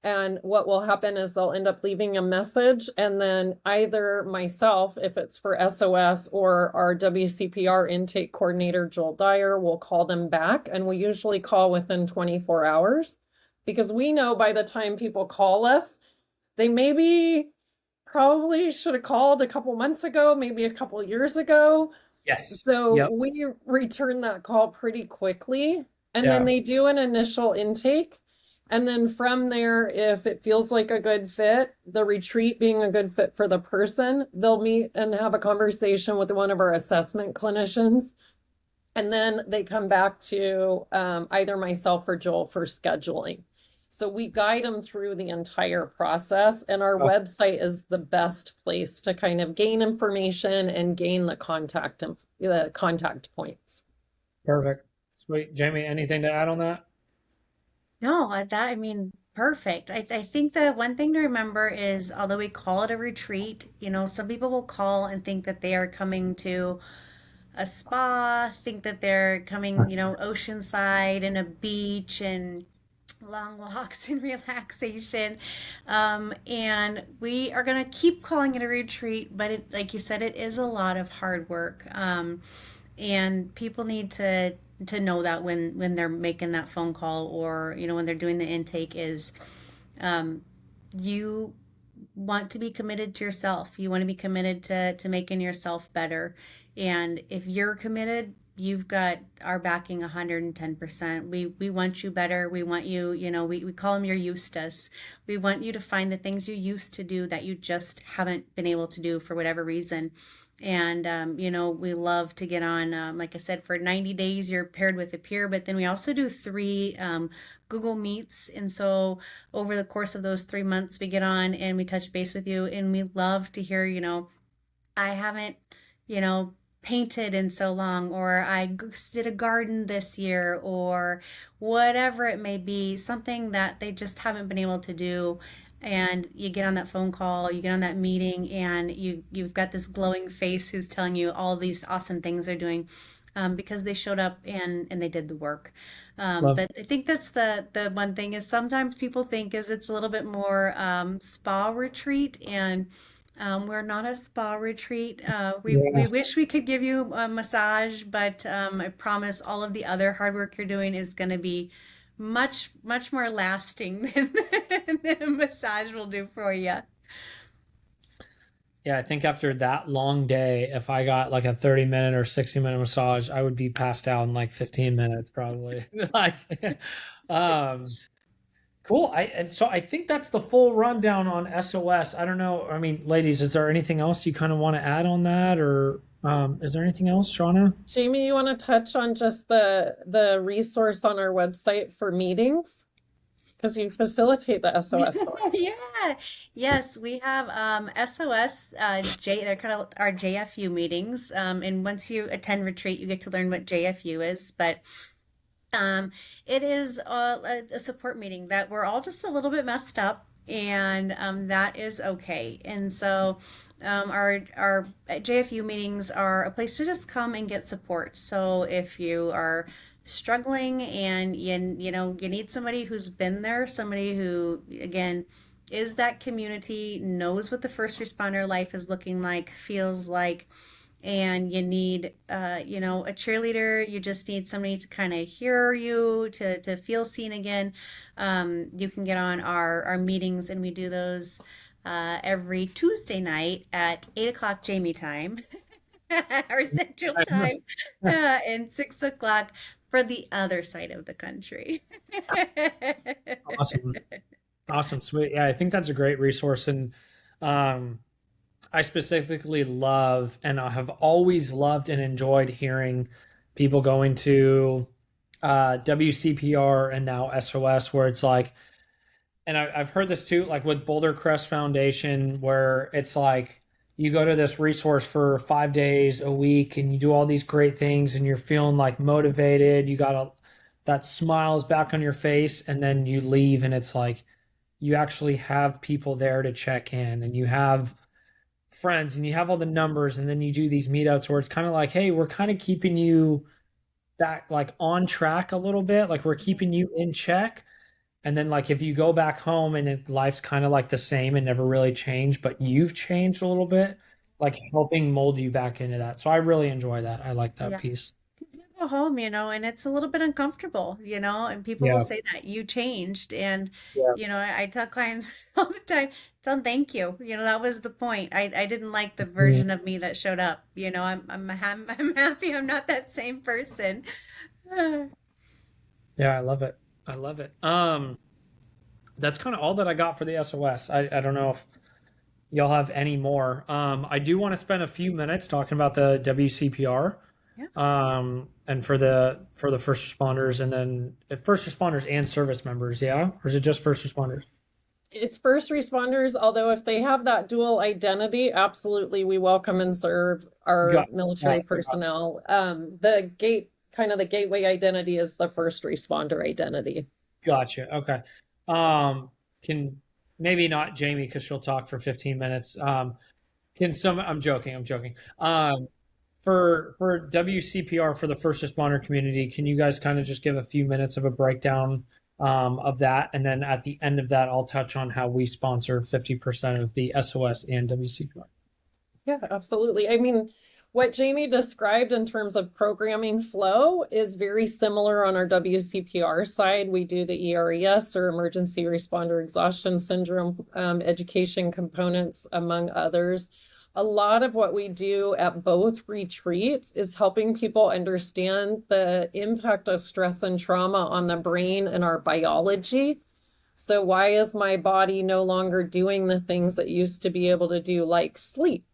And what will happen is they'll end up leaving a message, and then either myself, if it's for SOS, or our WCPR intake coordinator, Joel Dyer, will call them back. And we usually call within 24 hours because we know by the time people call us, they maybe probably should have called a couple months ago, maybe a couple years ago. Yes. So Yep. we return that call pretty quickly. And Yeah. then they do an initial intake. And then from there, if it feels like a good fit, the retreat being a good fit for the person, they'll meet and have a conversation with one of our assessment clinicians. And then they come back to either myself or Joel for scheduling. So we guide them through the entire process, and our website is the best place to kind of gain information and gain the contact points. Perfect. Sweet. Jamie, anything to add on that? No, I mean, perfect. I think the one thing to remember is although we call it a retreat, some people will call and think that they are coming to a spa, think that they're coming, oceanside and a beach and long walks and relaxation. And we are going to keep calling it a retreat, but like you said, it is a lot of hard work. And people need to know that when they're making that phone call, or when they're doing the intake, is you want to be committed to yourself. You want to be committed to making yourself better. And if you're committed, you've got our backing 110%. We want you better. We want you, we call them your Eustace. We want you to find the things you used to do that you just haven't been able to do for whatever reason. And, we love to get on, like I said, for 90 days, you're paired with a peer, but then we also do 3 Google Meets. And so over the course of those 3 months, we get on and we touch base with you. And we love to hear, I haven't, painted in so long, or I did a garden this year, or whatever it may be, something that they just haven't been able to do. And you get on that phone call, you get on that meeting, and you've got this glowing face who's telling you all these awesome things they're doing, because they showed up and they did the work. But I think that's the one thing is sometimes people think is it's a little bit more spa retreat, and we're not a spa retreat. We wish we could give you a massage, but I promise all of the other hard work you're doing is going to be much, much more lasting than a massage will do for you. Yeah, I think after that long day, if I got like a 30-minute or 60-minute massage, I would be passed out in like 15 minutes probably. Like, cool. And so I think that's the full rundown on SOS. I don't know. I mean, ladies, is there anything else you kind of want to add on that, or is there anything else, Shaunna? Jamie, you want to touch on just the resource on our website for meetings? Because you facilitate the SOS. Yeah. Yes, we have SOS they're kind of our JFU meetings. And once you attend retreat, you get to learn what JFU is. But it is a support meeting that we're all just a little bit messed up, and that is okay. And so our JFU meetings are a place to just come and get support. So if you are struggling and you need somebody who's been there, somebody who again is that community, knows what the first responder life is looking like, feels like, and you need a cheerleader, you just need somebody to kind of hear you, to feel seen again, you can get on our meetings, and we do those every Tuesday night at 8 o'clock Jamie time our Central Time, and 6 o'clock for the other side of the country. Awesome, sweet. Yeah, I think that's a great resource, and I specifically love, and I have always loved and enjoyed hearing people going to WCPR and now SOS, where it's like, and I've heard this too, like with Boulder Crest Foundation, where it's like you go to this resource for 5 days a week and you do all these great things and you're feeling like motivated. You got that smile is back on your face, and then you leave and it's like you actually have people there to check in, and you have friends, and you have all the numbers, and then you do these meetups where it's kind of like, hey, we're kind of keeping you back, like on track a little bit, like we're keeping you in check. And then like if you go back home and life's kind of like the same and never really changed, but you've changed a little bit, like helping mold you back into that. So I really enjoy that. I like that Yeah. piece. You go home, and it's a little bit uncomfortable, and people will Yeah. say that you changed. And, Yeah. I tell clients all the time, tell them thank you. That was the point. I didn't like the Mhm. version of me that showed up. I'm happy I'm not that same person. Yeah, I love it. I love it. That's kind of all that I got for the SOS. I don't know if y'all have any more. I do want to spend a few minutes talking about the WCPR, Yeah. and for the first responders, and then first responders and service members. Yeah, or is it just first responders? It's first responders, although if they have that dual identity, absolutely, we welcome and serve our Got, military got, personnel. The gateway identity is the first responder identity. Gotcha. Okay. Can maybe not Jamie because she'll talk for 15 minutes. Can some? I'm joking. I'm joking. For WCPR for the first responder community, can you guys kind of just give a few minutes of a breakdown of that, and then at the end of that, I'll touch on how we sponsor 50% of the SOS and WCPR. Yeah, absolutely. I mean, what Jamie described in terms of programming flow is very similar on our WCPR side. We do the ERES, or Emergency Responder Exhaustion Syndrome, education components, among others. A lot of what we do at both retreats is helping people understand the impact of stress and trauma on the brain and our biology. So why is my body no longer doing the things it used to be able to do, like sleep?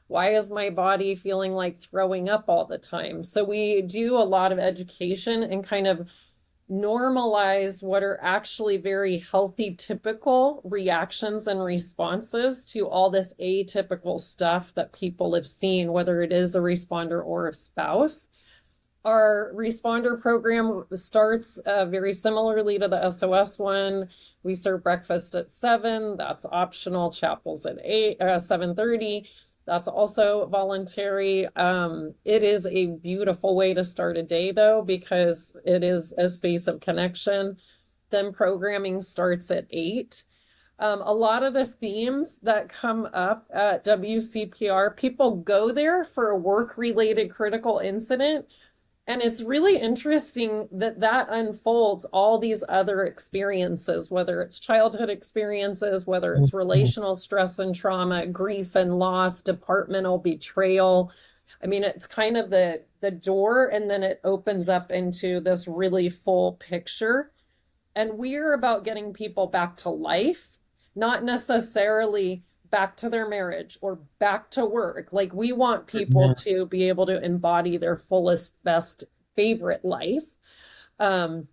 Why is my body feeling like throwing up all the time? So we do a lot of education and kind of normalize what are actually very healthy, typical reactions and responses to all this atypical stuff that people have seen, whether it is a responder or a spouse. Our responder program starts very similarly to the SOS one. We serve breakfast at 7. That's optional. Chapel's at 7:30. That's also voluntary. It is a beautiful way to start a day, though, because it is a space of connection. Then programming starts at 8. A lot of the themes that come up at WCPR, people go there for a work-related critical incident. And it's really interesting that that unfolds all these other experiences, whether it's childhood experiences, whether it's relational stress and trauma, grief and loss, departmental betrayal. I mean, it's kind of the door, and then it opens up into this really full picture. And we're about getting people back to life, not necessarily back to their marriage or back to work. Like, we want people to be able to embody their fullest, best, favorite life. And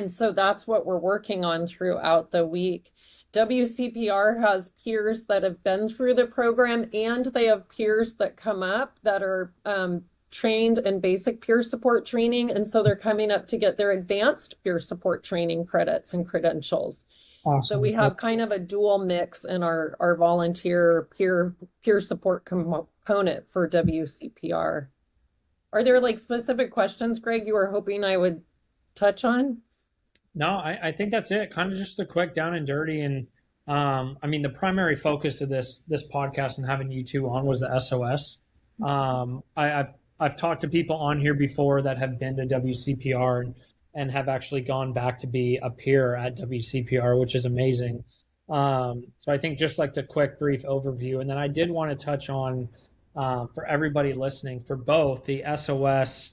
so that's what we're working on throughout the week. WCPR has peers that have been through the program, and they have peers that come up that are trained in basic peer support training. And so they're coming up to get their advanced peer support training credits and credentials. Awesome. So we have kind of a dual mix in our volunteer peer support component for WCPR. Are there like specific questions, Greg, you were hoping I would touch on? No, I think that's it. Kind of just a quick down and dirty. And I mean, the primary focus of this podcast and having you two on was the SOS. I've talked to people on here before that have been to WCPR and have actually gone back to be a peer at WCPR, which is amazing. So I think just like the quick, brief overview. And then I did want to touch on, for everybody listening, for both the SOS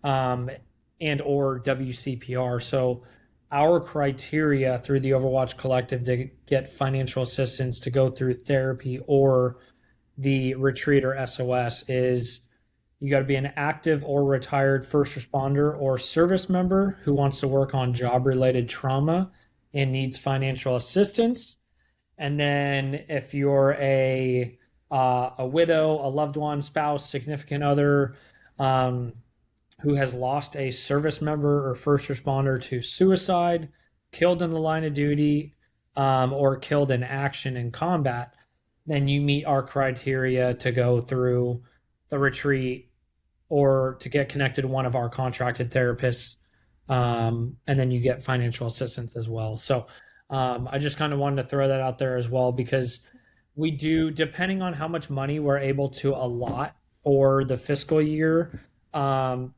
and or WCPR. So our criteria through the Overwatch Collective to get financial assistance to go through therapy or the retreat or SOS is you got to be an active or retired first responder or service member who wants to work on job-related trauma and needs financial assistance. And then if you're a widow, a loved one, spouse, significant other, who has lost a service member or first responder to suicide, killed in the line of duty, or killed in action in combat, then you meet our criteria to go through the retreat or to get connected to one of our contracted therapists. And then you get financial assistance as well. So I just kind of wanted to throw that out there as well, because we do, depending on how much money we're able to allot for the fiscal year,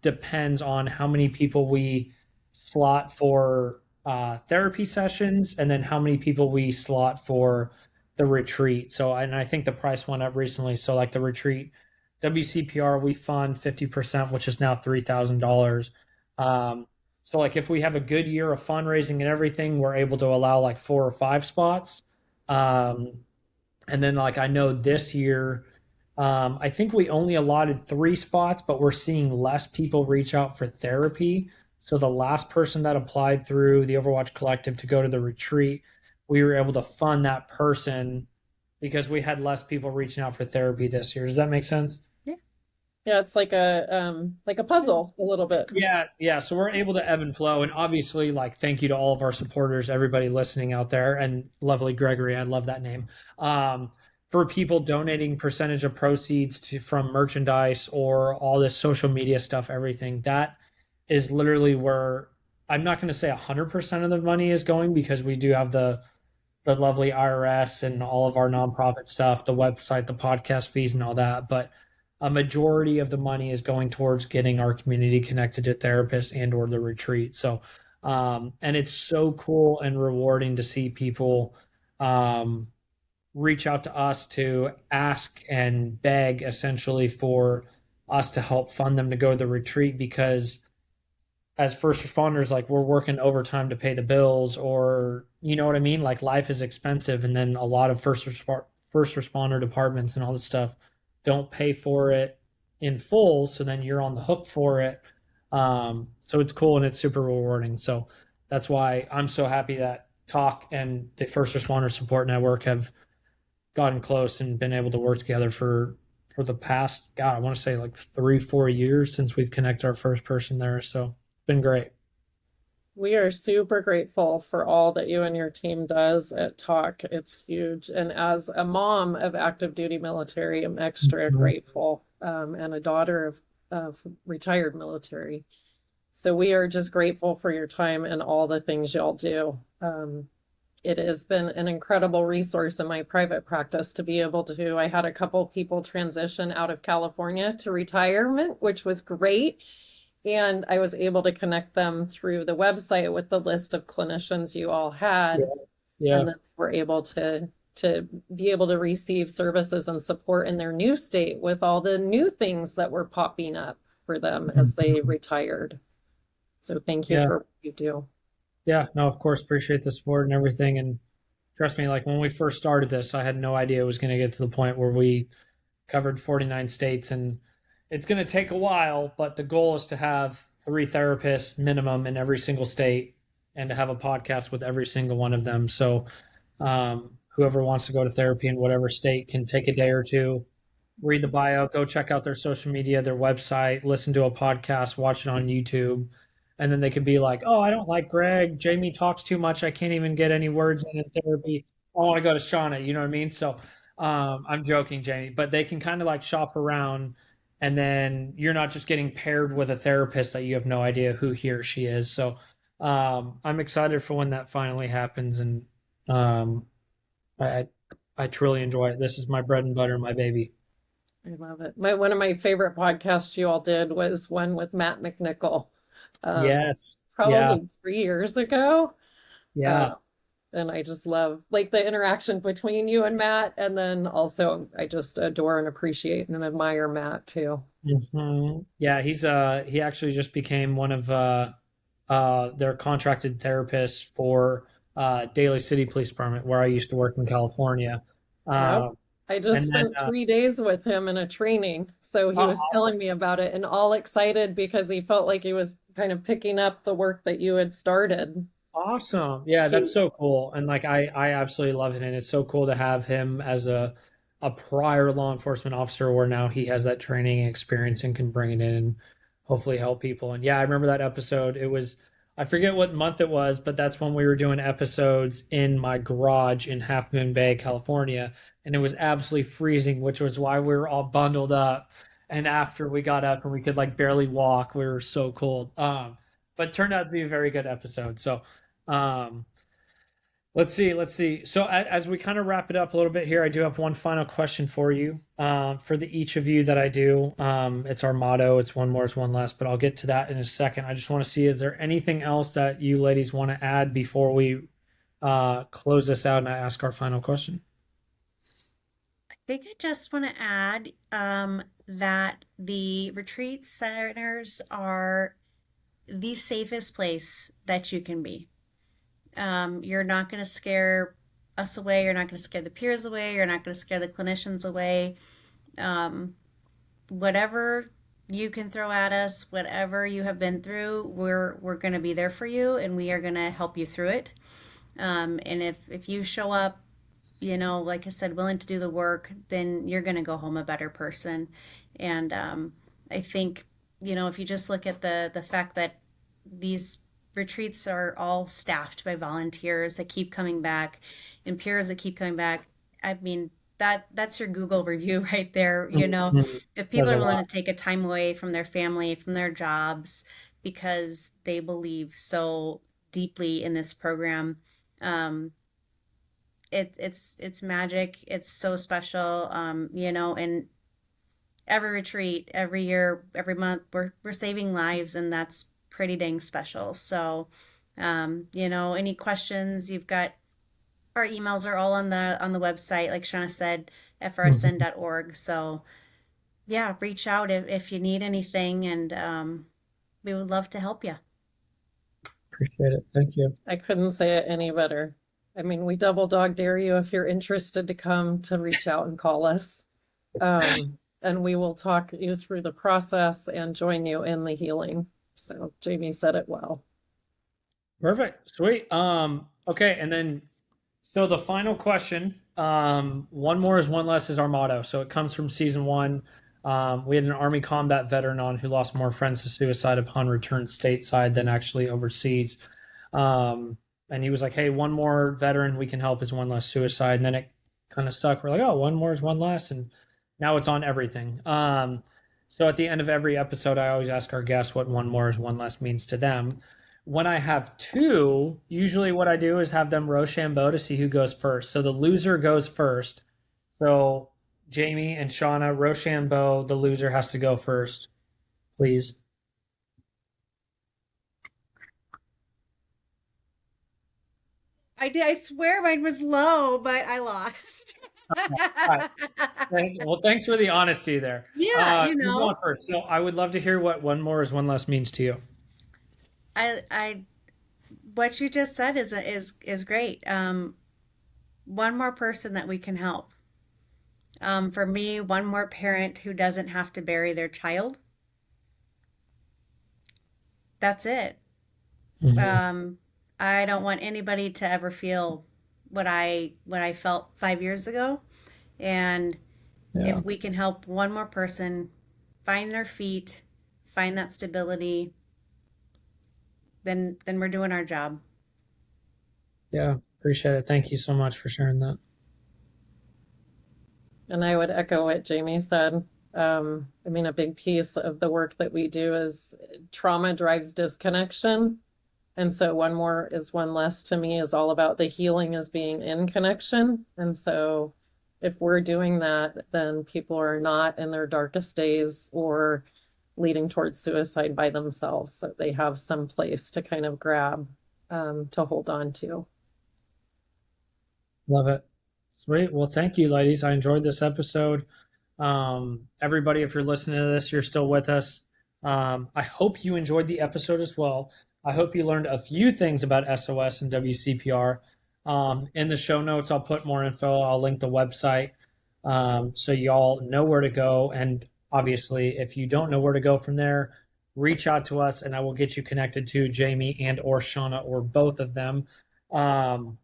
depends on how many people we slot for therapy sessions and then how many people we slot for the retreat. So, and I think the price went up recently. So, like the retreat, WCPR, we fund 50%, which is now $3,000. So, like if we have a good year of fundraising and everything, we're able to allow like 4 or 5 spots. And then, like, I know this year, I think we only allotted 3 spots, but we're seeing less people reach out for therapy. So the last person that applied through the Overwatch Collective to go to the retreat, we were able to fund that person because we had less people reaching out for therapy this year. Does that make sense? Yeah, it's like a puzzle a little bit. Yeah. So we're able to ebb and flow, and obviously, like, thank you to all of our supporters, everybody listening out there, and lovely Gregory, I love that name. For people donating percentage of proceeds from merchandise or all this social media stuff, everything that is literally where I'm not going to say 100% of the money is going, because we do have the lovely IRS and all of our nonprofit stuff, the website, the podcast fees, and all that, but a majority of the money is going towards getting our community connected to therapists and or the retreat. So, and it's so cool and rewarding to see people reach out to us to ask and beg essentially for us to help fund them to go to the retreat, because as first responders, like, we're working overtime to pay the bills, or you know what I mean? Like, life is expensive, and then a lot of first responder departments and all this stuff don't pay for it in full, so then you're on the hook for it. So it's cool and it's super rewarding. So that's why I'm so happy that T.O.C and the First Responder Support Network have gotten close and been able to work together for the past, God, I want to say like 3-4 years since we've connected our first person there. So it's been great. We are super grateful for all that you and your team does at T.O.C. It's huge. And as a mom of active duty military, I'm extra grateful, and a daughter of retired military. So we are just grateful for your time and all the things y'all do. It has been an incredible resource in my private practice to be able to, I had a couple people transition out of California to retirement, which was great. And I was able to connect them through the website with the list of clinicians you all had. Yeah. And then we're able to be able to receive services and support in their new state with all the new things that were popping up for them as they retired. So thank you for what you do. Yeah, no, of course, appreciate the support and everything. And trust me, like, when we first started this, I had no idea it was going to get to the point where we covered 49 states, and it's going to take a while, but the goal is to have 3 therapists minimum in every single state and to have a podcast with every single one of them. So whoever wants to go to therapy in whatever state can take a day or two, read the bio, go check out their social media, their website, listen to a podcast, watch it on YouTube. And then they could be like, oh, I don't like Greg. Jamie talks too much. I can't even get any words in therapy. I want to go to Shaunna. You know what I mean? So I'm joking, Jamie. But they can kind of like shop around, and then you're not just getting paired with a therapist that you have no idea who he or she is. So I'm excited for when that finally happens. And I truly enjoy it. This is my bread and butter, my baby. I love it. One of my favorite podcasts you all did was one with Matt McNichol. Yes. Probably 3 years ago. Yeah. And I just love like the interaction between you and Matt. And then also I just adore and appreciate and admire Matt too. Mm-hmm. Yeah, he actually just became one of their contracted therapists for Daly City Police Department, where I used to work in California. Yep. I just spent 3 days with him in a training. So he was telling me about it and all excited because he felt like he was kind of picking up the work that you had started. Awesome. Yeah, that's so cool. And like I absolutely love it. And it's so cool to have him as a prior law enforcement officer where now he has that training experience and can bring it in. And hopefully help people. And yeah, I remember that episode. It was, I forget what month it was, but that's when we were doing episodes in my garage in Half Moon Bay, California. And it was absolutely freezing, which was why we were all bundled up. And after we got up and we could like barely walk, we were so cold. But it turned out to be a very good episode. So, um, let's see. Let's see. So as we kind of wrap it up a little bit here, I do have one final question for you, for the each of you that I do. It's our motto. It's one more is one less, but I'll get to that in a second. I just want to see, is there anything else that you ladies want to add before we close this out and I ask our final question? I think I just want to add that the retreat centers are the safest place that you can be. You're not going to scare us away. You're not going to scare the peers away. You're not going to scare the clinicians away. Um, Whatever you can throw at us, whatever you have been through, we're going to be there for you, and we are going to help you through it. And if you show up, like I said, willing to do the work, then you're going to go home a better person. And I think, if you just look at the fact that these retreats are all staffed by volunteers that keep coming back and peers that keep coming back, I mean, that's your Google review right there. Mhm. If people There's a are willing lot. to take a time away from their family, from their jobs, because they believe so deeply in this program, um, it's magic. It's so special. And every retreat, every year, every month, we're saving lives, and that's pretty dang special. So, any questions you've got, our emails are all on the website, like Shauna said, Mhm. FRSN.org. So yeah, reach out if you need anything, and we would love to help you. Appreciate it. Thank you. I couldn't say it any better. I mean, we double dog dare you if you're interested to come to reach out and call us. And we will talk you through the process and join you in the healing. So Jamie said it well. Perfect. Sweet. Okay, and then so the final question, one more is one less is our motto. So it comes from season one. We had an Army combat veteran on who lost more friends to suicide upon return stateside than actually overseas. And he was like, hey, one more veteran we can help is one less suicide. And then it kind of stuck. We're like, oh, one more is one less. And now it's on everything. So at the end of every episode, I always ask our guests what one more is one less means to them. When I have two, usually what I do is have them Rochambeau to see who goes first. So the loser goes first. So Jamie and Shaunna, Rochambeau, the loser has to go first, please. I did. I swear mine was low, but I lost. All right. Well, thanks for the honesty there. Yeah, You go on first. So I would love to hear what one more is one less means to you. I what you just said is great. One more person that we can help. For me, one more parent who doesn't have to bury their child. That's it. Mhm. Um, I don't want anybody to ever feel what I felt 5 years ago. And Yeah. if we can help one more person find their feet, find that stability, then we're doing our job. Yeah. Appreciate it. Thank you so much for sharing that. And I would echo what Jamie said. I mean, a big piece of the work that we do is trauma drives disconnection. And so one more is one less to me is all about the healing as being in connection. And so if we're doing that, then people are not in their darkest days or leading towards suicide by themselves, that they have some place to kind of grab, to hold on to. Love it. Sweet. Well, thank you, ladies. I enjoyed this episode. Everybody, if you're listening to this, you're still with us. I hope you enjoyed the episode as well. I hope you learned a few things about SOS and WCPR. In the show notes, I'll put more info. I'll link the website, so y'all know where to go. And obviously, if you don't know where to go from there, reach out to us, and I will get you connected to Jamie and or Shaunna or both of them. Um,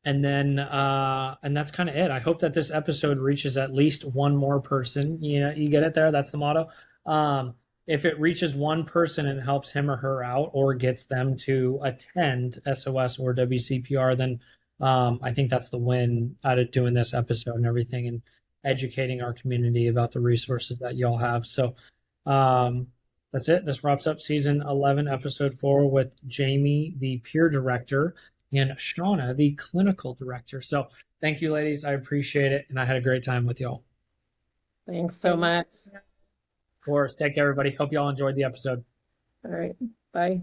and that's kind of it. I hope that this episode reaches at least one more person. You know, you get it there. That's the motto. Um, if it reaches one person and helps him or her out or gets them to attend SOS or WCPR, then I think that's the win out of doing this episode and everything, and educating our community about the resources that y'all have. So that's it. This wraps up season 11, episode 4, with Jamie, the peer director, and Shaunna, the clinical director. So thank you, ladies. I appreciate it, and I had a great time with y'all. Thanks so much. Of course. Take care, everybody. Hope y'all enjoyed the episode. All right. Bye.